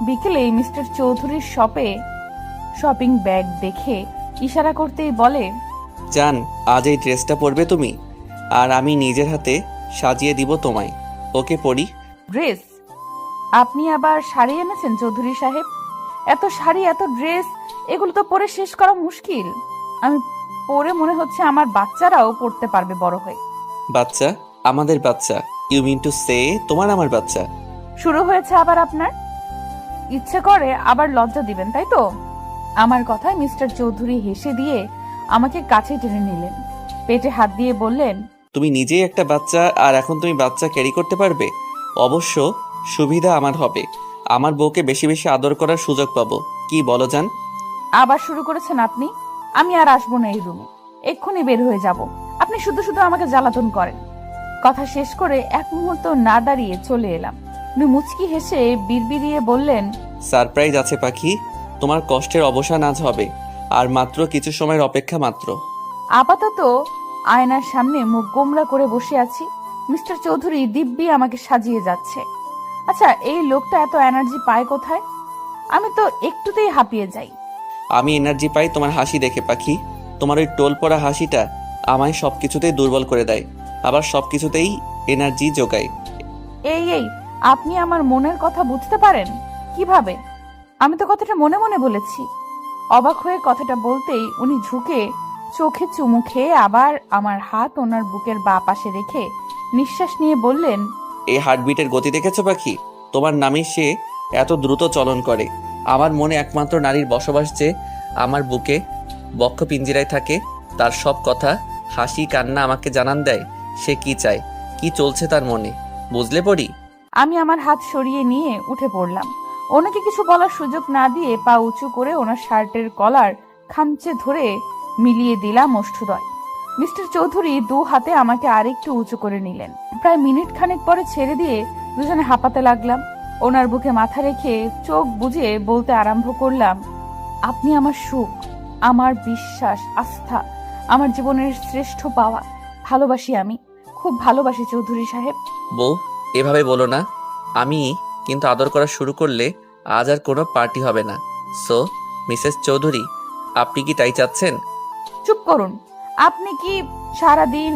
বিকেলে মিস্টার চৌধুরীর শপে শপিং ব্যাগ দেখে ইশারা করতেই বলে, জান, আজ এই ড্রেসটা পরবে তুমি, আর আমি নিজের হাতে সাজিয়ে দিব তোমায়। ওকে পরি। ড্রেস? আপনি আবার শাড়ি এনেছেন চৌধুরী সাহেব? এত শাড়ি, এত ড্রেস, এগুলো তো পরে শেষ করা মুশকিল। আমি পরে মনে হচ্ছে আমার বাচ্চারাও পড়তে পারবে বড় হয়ে। বাচ্চা? আমাদের বাচ্চা? ইউ মিন টু সে তোমার আমার বাচ্চা? শুরু হয়েছে আবার আপনার? ইচ্ছে করে আবার লজ্জা দিবেন, তাই তো? আমার কথায় মিস্টার চৌধুরী হেসে দিয়ে আমাকে কাছে টেনে নিলেন, পেটে হাত দিয়ে বললেন, তুমি নিজেই একটা বাচ্চা, আর এখন তুমি বাচ্চা ক্যারি করতে পারবে? অবশ্য সুবিধা আমার হবে, আমার বউকে বেশি বেশি আদর করার সুযোগ পাবো। কি বলো জান? আবার শুরু করেছেন আপনি। আমি আর আসবো না এই রুমে, এক্ষুনি বের হয়ে যাব। আপনি শুধু শুধু আমাকে জ্বালাতন করেন। কথা শেষ করে এক মুহূর্ত না দাঁড়িয়ে চলে এলাম। উনি মুচকি হেসে বিড়বিড়িয়ে বললেন, সারপ্রাইজ আছে পাখি, তোমার কষ্টের অবসান আজ হবে, আর মাত্র কিছু সময়ের অপেক্ষা মাত্র। আপাতত আয়নার সামনে মুখ গোমরা করে বসে আছি। মিস্টার চৌধুরী দিব্যি আমাকে সাজিয়ে যাচ্ছে। আচ্ছা, এই লোকটা এত এনার্জি পায় কোথায়? আমি তো একটুতেই হাঁপিয়ে যাই। আমি এনার্জি পাই তোমার হাসি দেখে পাখি। তোমার ওই টোল পড়া হাসিটা আমায় সবকিছুতেই দুর্বল করে দেয়, আবার সবকিছুতেই এনার্জি যোগায়। এই আপনি আমার মনের কথা বুঝতে পারেন কিভাবে? আমি তো কথাটা মনে মনে বলেছি। অবাক হয়ে কথাটা বলতেই উনি ঝুঁকে চোখে চুমু খেয়ে আবার আমার হাত ওনার বুকের বাঁ পাশে রেখে নিঃশ্বাস নিয়ে বললেন, এই হার্টবিটের গতি দেখেছো পাখি? তোমার নামে সে এত দ্রুত চলন করে। আমার মনে একমাত্র নারীর বসবাস যে আমার বুকে বক্ষ পিঞ্জিরায় থাকে, তার সব কথা, হাসি, কান্না আমাকে জানান দেয় সে কি চায়, কি চলছে তার মনে। বুঝলে পড়ি? আমি আমার হাত সরিয়ে নিয়ে উঠে পড়লাম। ওনাকে কিছু বলার সুযোগ না দিয়ে পা উঁচু করে ওনার শার্টের কলার খামচে ধরে মিলিয়ে দিলাম ওষ্ঠদ্বয়। মিস্টার চৌধুরী দু হাতে আমাকে আরেকটু উঁচু করে নিলেন। প্রায় মিনিট খানেক পরে ছেড়ে দিয়ে দুজনে হাঁপাতে লাগলাম। ওনার বুকে মাথা রেখে চোখ বুজে বলতে আরম্ভ করলাম, আপনি আমার সুখ, আমার বিশ্বাস, আস্থা, আমার জীবনের শ্রেষ্ঠ পাওয়া। ভালোবাসি, আমি খুব ভালোবাসি চৌধুরী সাহেব। বউ, এভাবে বলো না। আমি কিন্তু আদর করা শুরু করলে আজ আর কোনো পার্টি হবে না। সো মিসেস চৌধুরী, আপনি কি তাই চাচ্ছেন? চুপ করুন। আপনি কি সারাদিন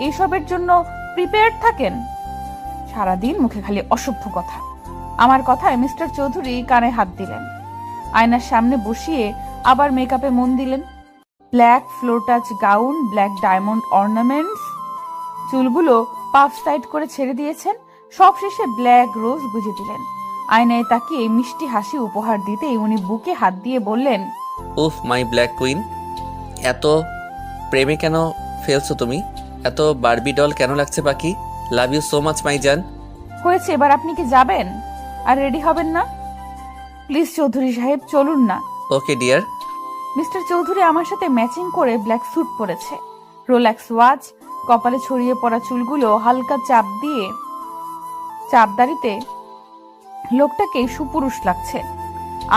এইসবের জন্য প্রিপেয়ার্ড থাকেন? সারাদিন মুখে খালি অসভ্য কথা। আমার কথায় মিস্টার চৌধুরী কানে হাত দিলেন, আয়নার সামনে বসিয়ে আবার মেকআপে মন দিলেন। Black floor touch gown, black diamond ornaments, চুলগুলো পাফ সাইড করে ছেড়ে দিয়েছেন। সব শেষে ব্ল্যাক রোজ গুজে দিলেন। আয়নায় তাকিয়ে মিষ্টি হাসি উপহার দিতেই উনি বুকে হাত দিয়ে বললেন, উফ মাই ব্ল্যাক কুইন, এত প্রেমে কেন ফেলছো তুমি? এত বারবি ডল কেন লাগছে পাখি? Love you so much my জান। হয়েছে, এবার আপনি কি যাবেন আর রেডি হবেন না? প্লিজ চৌধুরী সাহেব, চলুন না। Okay dear. মিস্টার চৌধুরী আমার সাথে ম্যাচিং করে ব্ল্যাক স্যুট পরেছে, রোলেক্স ওয়াচ, কপালে ছড়িয়ে পড়া চুলগুলো হালকা চাপদারিতে লোকটাকে সুপুরুষ লাগছে।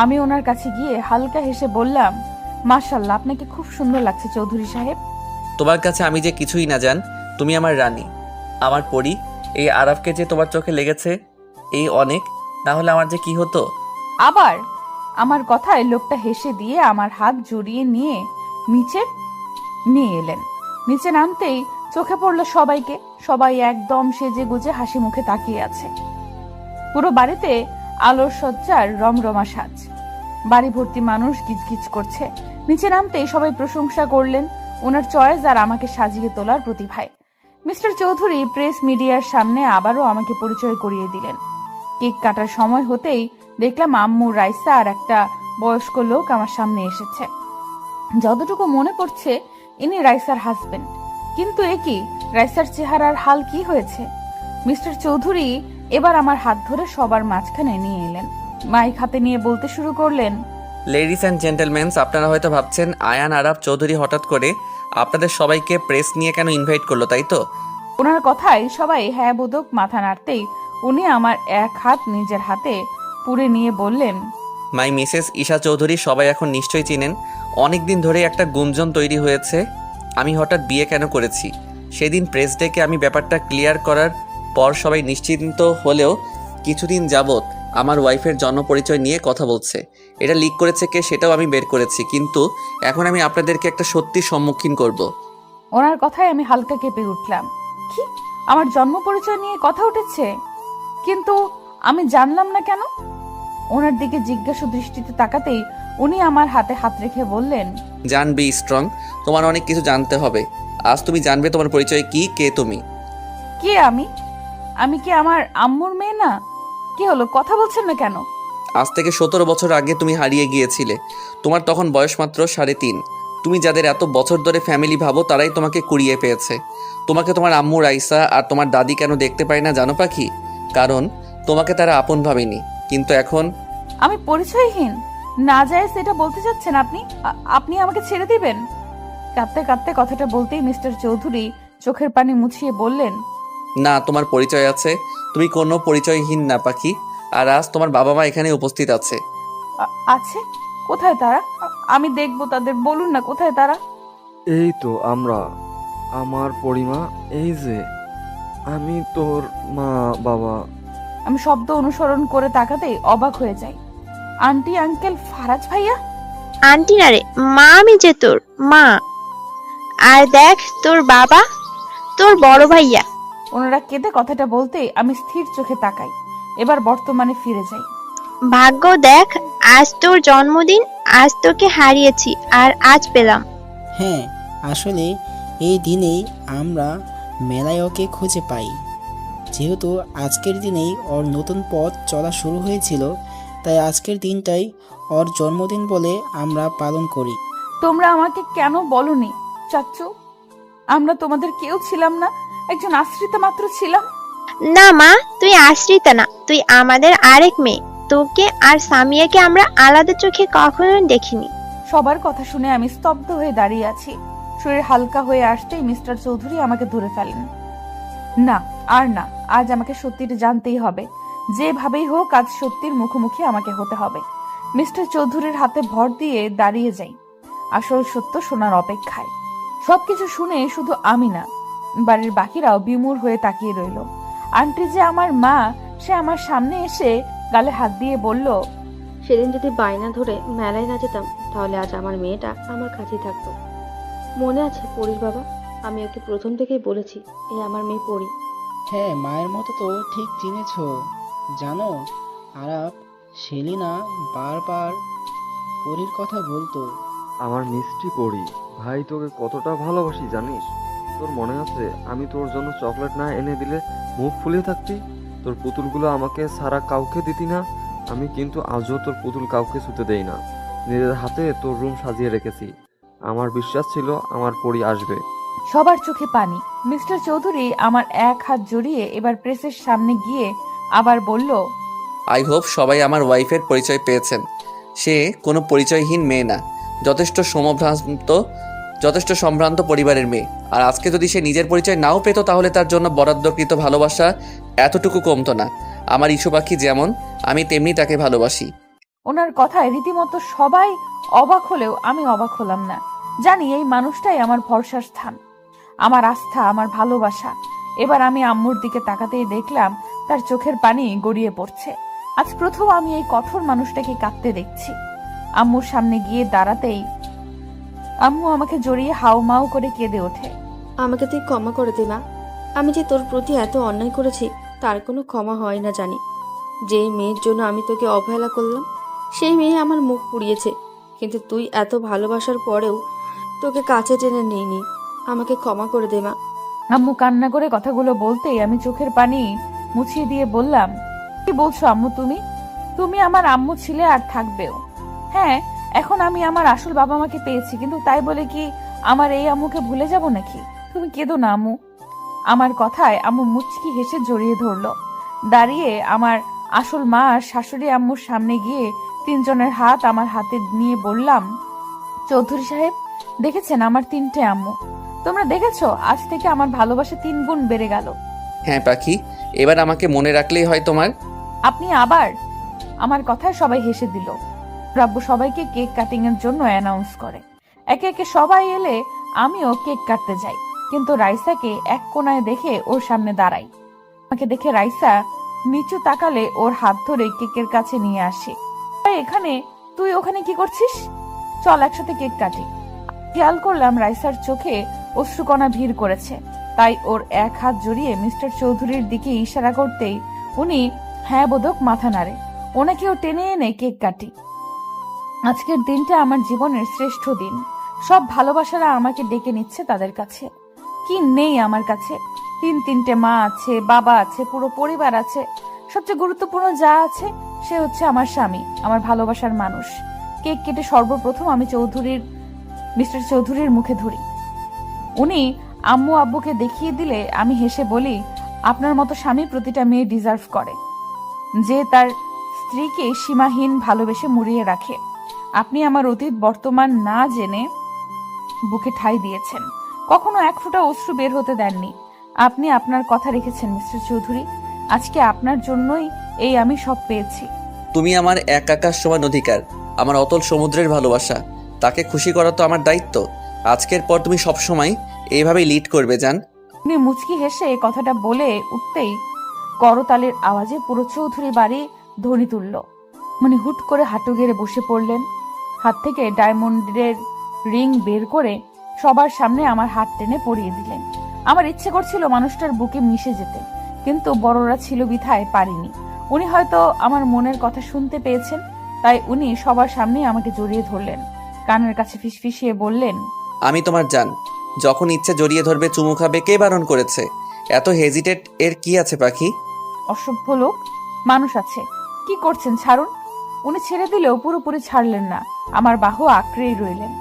আমি ওনার কাছে গিয়ে হালকা হেসে বললাম, মাশাআল্লাহ, আপনাকে খুব সুন্দর লাগছে চৌধুরী সাহেব। তোমার কাছে আমি যে কিছুই না জান, তুমি আমার রানী, আমার পরী। এই আরাফকে যে তোমার চোখে লেগেছে এই অনেক, না হলে আমার যে কি হতো। আবার আমার কথায় লোকটা হেসে দিয়ে আমার হাত জড়িয়ে নিয়ে নিচে নিয়ে এলেন। নিচে নামতেই চোখে পড়লো সবাইকে। সবাই একদম সেজে গুজে হাসি মুখে তাকিয়ে আছে। পুরো বাড়িতে আলোর সজ্জার রমরমা সাজ, বাড়ি ভর্তি মানুষ গিজগিজ করছে। নিচে নামতেই সবাই প্রশংসা করলেন ওনার চয়েস আর আমাকে সাজিয়ে তোলার প্রতিভায়। মিস্টার চৌধুরী প্রেস মিডিয়ার সামনে আবারও আমাকে পরিচয় করিয়ে দিলেন। কেক কাটার সময় হতেই দেখলাম আম্মু, রাইসা আর একটা বয়স্ক লোক আমার সামনে এসেছে। যতটুকু মনে পড়ছে ইনি রাইসার হাজবেন্ড। কিন্তু একই রাইসার চেহারার হাল কি হয়েছে? মিস্টার চৌধুরী এবার আমার হাত ধরে সবার মাঝখানে নিয়ে এলেন। মাইক হাতে নিয়ে বলতে শুরু করলেন, লেডিস অ্যান্ড জেন্টলম্যানস, আপনারা হয়তো ভাবছেন আয়ান আরাফ চৌধুরী হঠাৎ করে আপনাদের সবাইকে প্রেস নিয়ে কেন ইনভাইট করলো, তাই তো? ওনার কথায় সবাই হ্যাঁ বোধক মাথা নাড়তেই উনি আমার এক হাত নিজের হাতে পুরে নিয়ে বললেন, মাই মিসেস ঈশা চৌধুরী সবাই এখন নিশ্চয়ই চিনেন। অনেকদিন ধরে একটা গুঞ্জন তৈরি হয়েছে আমি হঠাৎ বিয়ে কেন করেছি। সেদিন প্রেস ডেকে আমি ব্যাপারটা ক্লিয়ার করার পর সবাই নিশ্চিন্ত হলেও কিছুদিন যাবৎ আমার ওয়াইফের জন্ম পরিচয় নিয়ে কথা বলছে। এটা লিক করেছে কে সেটাও আমি বের করেছি, কিন্তু এখন আমি আপনাদেরকে একটা সত্যির সম্মুখীন করব। ওনার কথায় আমি হালকা কেঁপে উঠলাম। কি, আমার জন্ম পরিচয় নিয়ে কথা উঠেছে? কিন্তু আমি জানলাম না কেন? ওনার দিকে জিজ্ঞাসু দৃষ্টিতে তাকাতেই উনি আমার হাতে হাত রেখে বললেন, জানবি স্ট্রং, তোমার অনেক কিছু জানতে হবে। আজ তুমি জানবে তোমার পরিচয় কি, কে তুমি। কে আমি? আমি কি আমার আম্মুর মেয়ে না? কি হলো, কথা বলছেন না কেন? আজ থেকে 17 বছর আগে তুমি হারিয়ে গিয়েছিলে। তোমার তখন বয়স মাত্র 3.5। তুমি যাদের এত বছর ধরে ফ্যামিলি ভাবো তারাই তোমাকে কুড়িয়ে পেয়েছে। তোমাকে তোমার আম্মু রাইসা আর তোমার দাদি কেন দেখতে পায় না জানো পাখি? কারণ তোমাকে তারা আপন ভাবেনি, কিন্তু এখন আমি পরিচয়হীন না যায় সেটা বলতে চাচ্ছেন আপনি? আপনি আমাকে ছেড়ে দিবেন? কাঁদতে কাঁদতে কথাটা বলতেই মিস্টার চৌধুরী চোখের পানি মুছিয়ে বললেন, না, তোমার পরিচয় আছে। তুমি কোনো পরিচয়হীন না পাখি। আর আজ তোমার বাবা মা এখানে উপস্থিত আছে। আছে? কোথায় তারা? আমি দেখবো তাদের, বলুন না কোথায় তারা? এই তো আমরা, আমার পরিমা, এই যে আমি তোর মা বাবা। আমি শব্দ অনুসরণ করে তাকাতেই অবাক হয়ে যাই। আন্টি, আঙ্কেল, ফারাজ ভাইয়া। আন্টি না রে, মা, আমি যে তোর মা। আর দেখ তোর বাবা, তোর বড় ভাইয়া। ওনারা কেঁদে কথাটা বলতেই আমি স্থির চোখে তাকাই। এবার বর্তমানে ফিরে যাই। ভাগ্য দেখ, আজ তোর জন্মদিন, আজ তোকে হারিয়েছি আর আজ পেলাম। হ্যাঁ, আসলে এই দিনেই আমরা মেলায় ওকে খুঁজে পাই। যেহেতু আজকের দিনেই ওর নতুন পথ চলা শুরু হয়েছিল, তাই আজকের দিনটাই ওর জন্মদিন বলে আমরা পালন করি। তোমরা আমাকে কেন বলনি চাচ্চু? আমরা তোমাদের কেউ ছিলাম না, একজন আশ্রিতা মাত্র ছিলাম। না মা, তুই আশ্রিতা না, তুই আমাদের আরেক মেয়ে। তোকে আর সামিয়াকে আমরা আলাদা চোখে কখনো দেখিনি। সবার কথা শুনে আমি স্তব্ধ হয়ে দাঁড়িয়ে আছি। শরীর হালকা হয়ে আসতেই মিস্টার চৌধুরী আমাকে ধরে ফেলেন। না, আর না, আজ আমাকে সত্যিটা জানতেই হবে। যেভাবেই হোক আজ সত্যির মুখোমুখি আমাকে হতে হবে। মিস্টার চৌধুরীর হাতে ভর দিয়ে দাঁড়িয়ে যাই, আসল সত্য শোনার অপেক্ষায়। সবকিছু শুনে শুধু আমি না, বাড়ির বাকিরাও বিমূঢ় হয়ে তাকিয়ে রইল। আন্টি যে আমার মা, সে আমার সামনে এসে গালে হাত দিয়ে বলল, সেদিন যদি বায়না ধরে মেলায় না যেতাম তাহলে আজ আমার মেয়েটা আমার কাছেই থাকতো। মনে আছে পরির বাবা? আমি ওকে প্রথম থেকেই বলেছি এই আমার মেয়ে পরি। হ্যাঁ, মায়ের মতো তো ঠিক চিনেছ। জানো, আরাপ, সেলিনা বারবার পরীর কথা বলতো। আমার মিষ্টি পরি, ভাই তোকে কতটা ভালোবাসি জানিস? তোর মনে আছে আমি তোর জন্য চকলেট না এনে দিলে মুখ ফুলিয়ে থাকতি? তোর পুতুলগুলো আমাকে ছাড়া কাউকে দিতি না। আমি কিন্তু আজও তোর পুতুল কাউকে ছুতে দেই না। নিজের হাতে তোর রুম সাজিয়ে রেখেছি। আমার বিশ্বাস ছিল আমার পরি আসবে। সবার চোখে পানি। মিস্টার চৌধুরী আমার এক হাত জড়িয়ে এবার প্রেসের সামনে গিয়ে আবার বলল, আই হোপ সবাই আমার ওয়াইফের পরিচয় পেয়েছেন। সে কোনো পরিচয়হীন মেয়ে না, যথেষ্ট সম্ভ্রান্ত পরিবারের মেয়ে। আর আজকে যদি সে নিজের পরিচয় নাও পেত তাহলে তার জন্য বরাদ্দকৃত ভালোবাসা এতটুকু কমতো না। আমার ইস্যু পাখি যেমন, আমি তেমনি তাকে ভালোবাসি। ওনার কথায় রীতিমতো সবাই অবাক হলেও আমি অবাক হলাম না। জানি এই মানুষটাই আমার ভরসার স্থান, আমার আস্থা, আমার ভালোবাসা। এবার আমি আম্মুর দিকে তাকাতেই দেখলাম তার চোখের পানি গড়িয়ে পড়ছে। আজ প্রথম আমি এই কঠোর মানুষটাকে কাঁদতে দেখছি। আম্মুর সামনে গিয়ে দাঁড়াতেই আম্মু আমাকে জড়িয়ে হাউমাউ করে কেঁদে ওঠে। আমাকে তুই ক্ষমা করে দে মা। আমি যে তোর প্রতি এত অন্যায় করেছি তার কোনো ক্ষমা হয় না জানি। যে মেয়ের জন্য আমি তোকে অবহেলা করলাম সেই মেয়ে আমার মুখ পুড়িয়েছে, কিন্তু তুই এত ভালোবাসার পরেও তোকে কাছে টেনে নিইনি। আমাকে ক্ষমা করে দে মা। আম্মু কান্না করে কথাগুলো বলতেই আমি চোখের পানি মুছিয়ে দিয়ে বললাম, কি বলছো আম্মু? তুমি আমার আম্মু ছিলে আর থাকবেও। হ্যাঁ, এখন আমি আমার আসল বাবা মাকে পেয়েছি, কিন্তু তাই বলে কি আমার এই আম্মুকে ভুলে যাব নাকি? তুমি কেঁদো না আম্মু। আমার কথায় আম্মু মুচকি হেসে জড়িয়ে ধরলো। দাঁড়িয়ে আমার আসল মা আর শাশুড়ি আম্মুর সামনে গিয়ে তিনজনের হাত আমার হাতে নিয়ে বললাম, চৌধুরী সাহেব, দেখেছেন আমার 3টে আম্মু? তোমরা দেখেছো, আজ থেকে আমার ভালোবাসা 3 গুণ বেড়ে গেল। হ্যাঁ পাখি, এবার আমাকে মনে রাখলেই হয় তোমার। আপনি আবার? আমার কথায় সবাই হেসে দিল। রাব্বু সবাইকে কেক কাটিং এর জন্য অ্যানাউন্স করে। একে একে সবাই এলে আমিও কেক কাটতে যাই, কিন্তু রাইসাকে এক কোনায় দেখে ওর সামনে দাঁড়াই। আমাকে দেখে রাইসা নিচু তাকালে ওর হাত ধরে কেকের কাছে নিয়ে আসি। এখানে তুই ওখানে কি করছিস? চল একসাথে কেক কাটি। খেয়াল করলাম রাইসার চোখে অশ্রুকণা ভিড় করেছে, তাই ওর এক হাত জড়িয়ে মিস্টার চৌধুরীর দিকে ইশারা করতেই উনি হ্যাঁ বোধক মাথা নাড়ে। ওনাকেও টেনে এনে কেক কাটি। আজকের দিনটা আমার জীবনের শ্রেষ্ঠ দিন। সব ভালোবাসারা আমাকে ডেকে নিচ্ছে তাদের কাছে। কি নেই আমার কাছে? তিনটে মা আছে, বাবা আছে, পুরো পরিবার আছে। সবচেয়ে গুরুত্বপূর্ণ যা আছে সে হচ্ছে আমার স্বামী, আমার ভালোবাসার মানুষ। কেক কেটে সর্বপ্রথম আমি মিস্টার চৌধুরীর মুখে ধরি। উনি আম্মু আব্বুকে দেখিয়ে দিলে আমি হেসে বলি, আপনার মতো স্বামী প্রতিটা মেয়ে ডিজার্ভ করে, যে তার স্ত্রীকে সীমাহীন ভালোবেসে মুড়িয়ে রাখে। আপনি আমার অতীত বর্তমান না জেনে বুকে ঠাঁই দিয়েছেন, কখনো এক ফোঁটা অশ্রু বের হতে দেননি। আপনি আপনার কথা রেখেছেন মিস্টার চৌধুরী। আজকে আপনার জন্যই এই আমি সব পেয়েছি। তুমি আমার এক আকাশ সমান অধিকার, আমার অতল সমুদ্রের ভালোবাসা। তাকে খুশি করা তো আমার দায়িত্ব। আজকের পর তুমি সবসময় এইভাবেই লিড করবে জান। উনি মুচকি হেসে কথাটা বলে উঠতেই করতালের আওয়াজে পুরো চৌধুরী বাড়ি ধ্বনি তুলল। উনি হুট করে হাঁটু গেড়ে বসে পড়লেন। হাত থেকে ডায়মন্ডের রিং বের করে সবার সামনে আমার হাত টেনে পরিয়ে দিলেন। আমার ইচ্ছে করছিল মানুষটার বুকে মিশে যেতে, কিন্তু বড়রা ছিল বিধায় পারিনি। উনি হয়তো আমার মনের কথা শুনতে পেয়েছেন, তাই উনি সবার সামনে আমাকে জড়িয়ে ধরলেন। কানের কাছে ফিসফিসিয়ে বললেন, আমি তোমার জান, যখন ইচ্ছে জড়িয়ে ধরবে, চুমু খাবে, কে বারণ করেছে? এত হেজিটেট এর কি আছে পাখি? অসভ্য লোক, মানুষ আছে। কি করছেন, ছাড়ুন। উনি ছেড়ে দিলেও পুরোপুরি ছাড়লেন না, আমার বাহু আঁকড়েই রইলেন।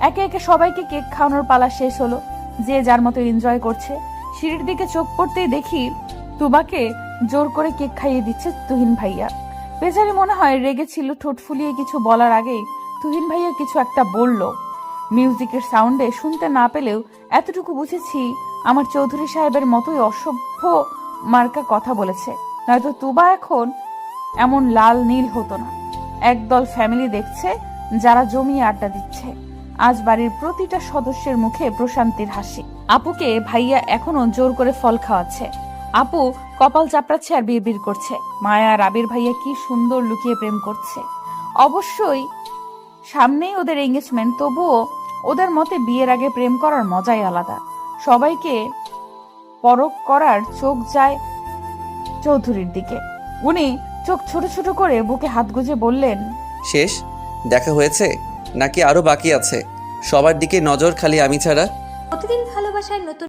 একে একে সবাইকে কেক খাওয়ানোর পালা শেষ হলো। যে যার মতো এনজয় করছে। সিঁড়ির দিকে চোখ পড়তেই দেখি তুবাকে জোর করে কেক খাইয়ে দিচ্ছে তুহিন ভাইয়া। বেচারি মনে হয় রেগেছিল, ঠোঁট ফুলিয়ে কিছু বলার আগেই তুহিন ভাইয়া কিছু একটা বলল। মিউজিকের সাউন্ডে শুনতে না পেলেও এতটুকু বুঝেছি আমার চৌধুরী সাহেবের মতোই অসভ্য মার্কা কথা বলেছে, নয়তো তুবা এখন এমন লাল নীল হতো না। একদল ফ্যামিলি দেখছে যারা জমিয়ে আড্ডা দিচ্ছে। আজ বাড়ির প্রতিটা সদস্যের মুখে প্রশান্তির হাসি। আপুকে ভাইয়া এখনো জোর করে ফল খাওয়াচ্ছে। আপু কপাল চাপড়াচ্ছে আর বিড়বিড় করছে। মায়া আর আবির ভাইয়া কি সুন্দর লুকিয়ে প্রেম করছে। অবশ্যই সামনেই ওদের এঙ্গেজমেন্ট, তবুও ওদের মতে বিয়ের আগে প্রেম করার মজাই আলাদা। সবাইকে পরখ করার চোখ যায় চৌধুরীর দিকে। উনি চোখ ছোট ছোট করে বুকে হাত গুজে বললেন, শেষ দেখা হয়েছে নাকি আরো বাকি আছে? সবার দিকে নজর খালি আমি ছাড়া। প্রতিদিন ভালোবাসার নতুন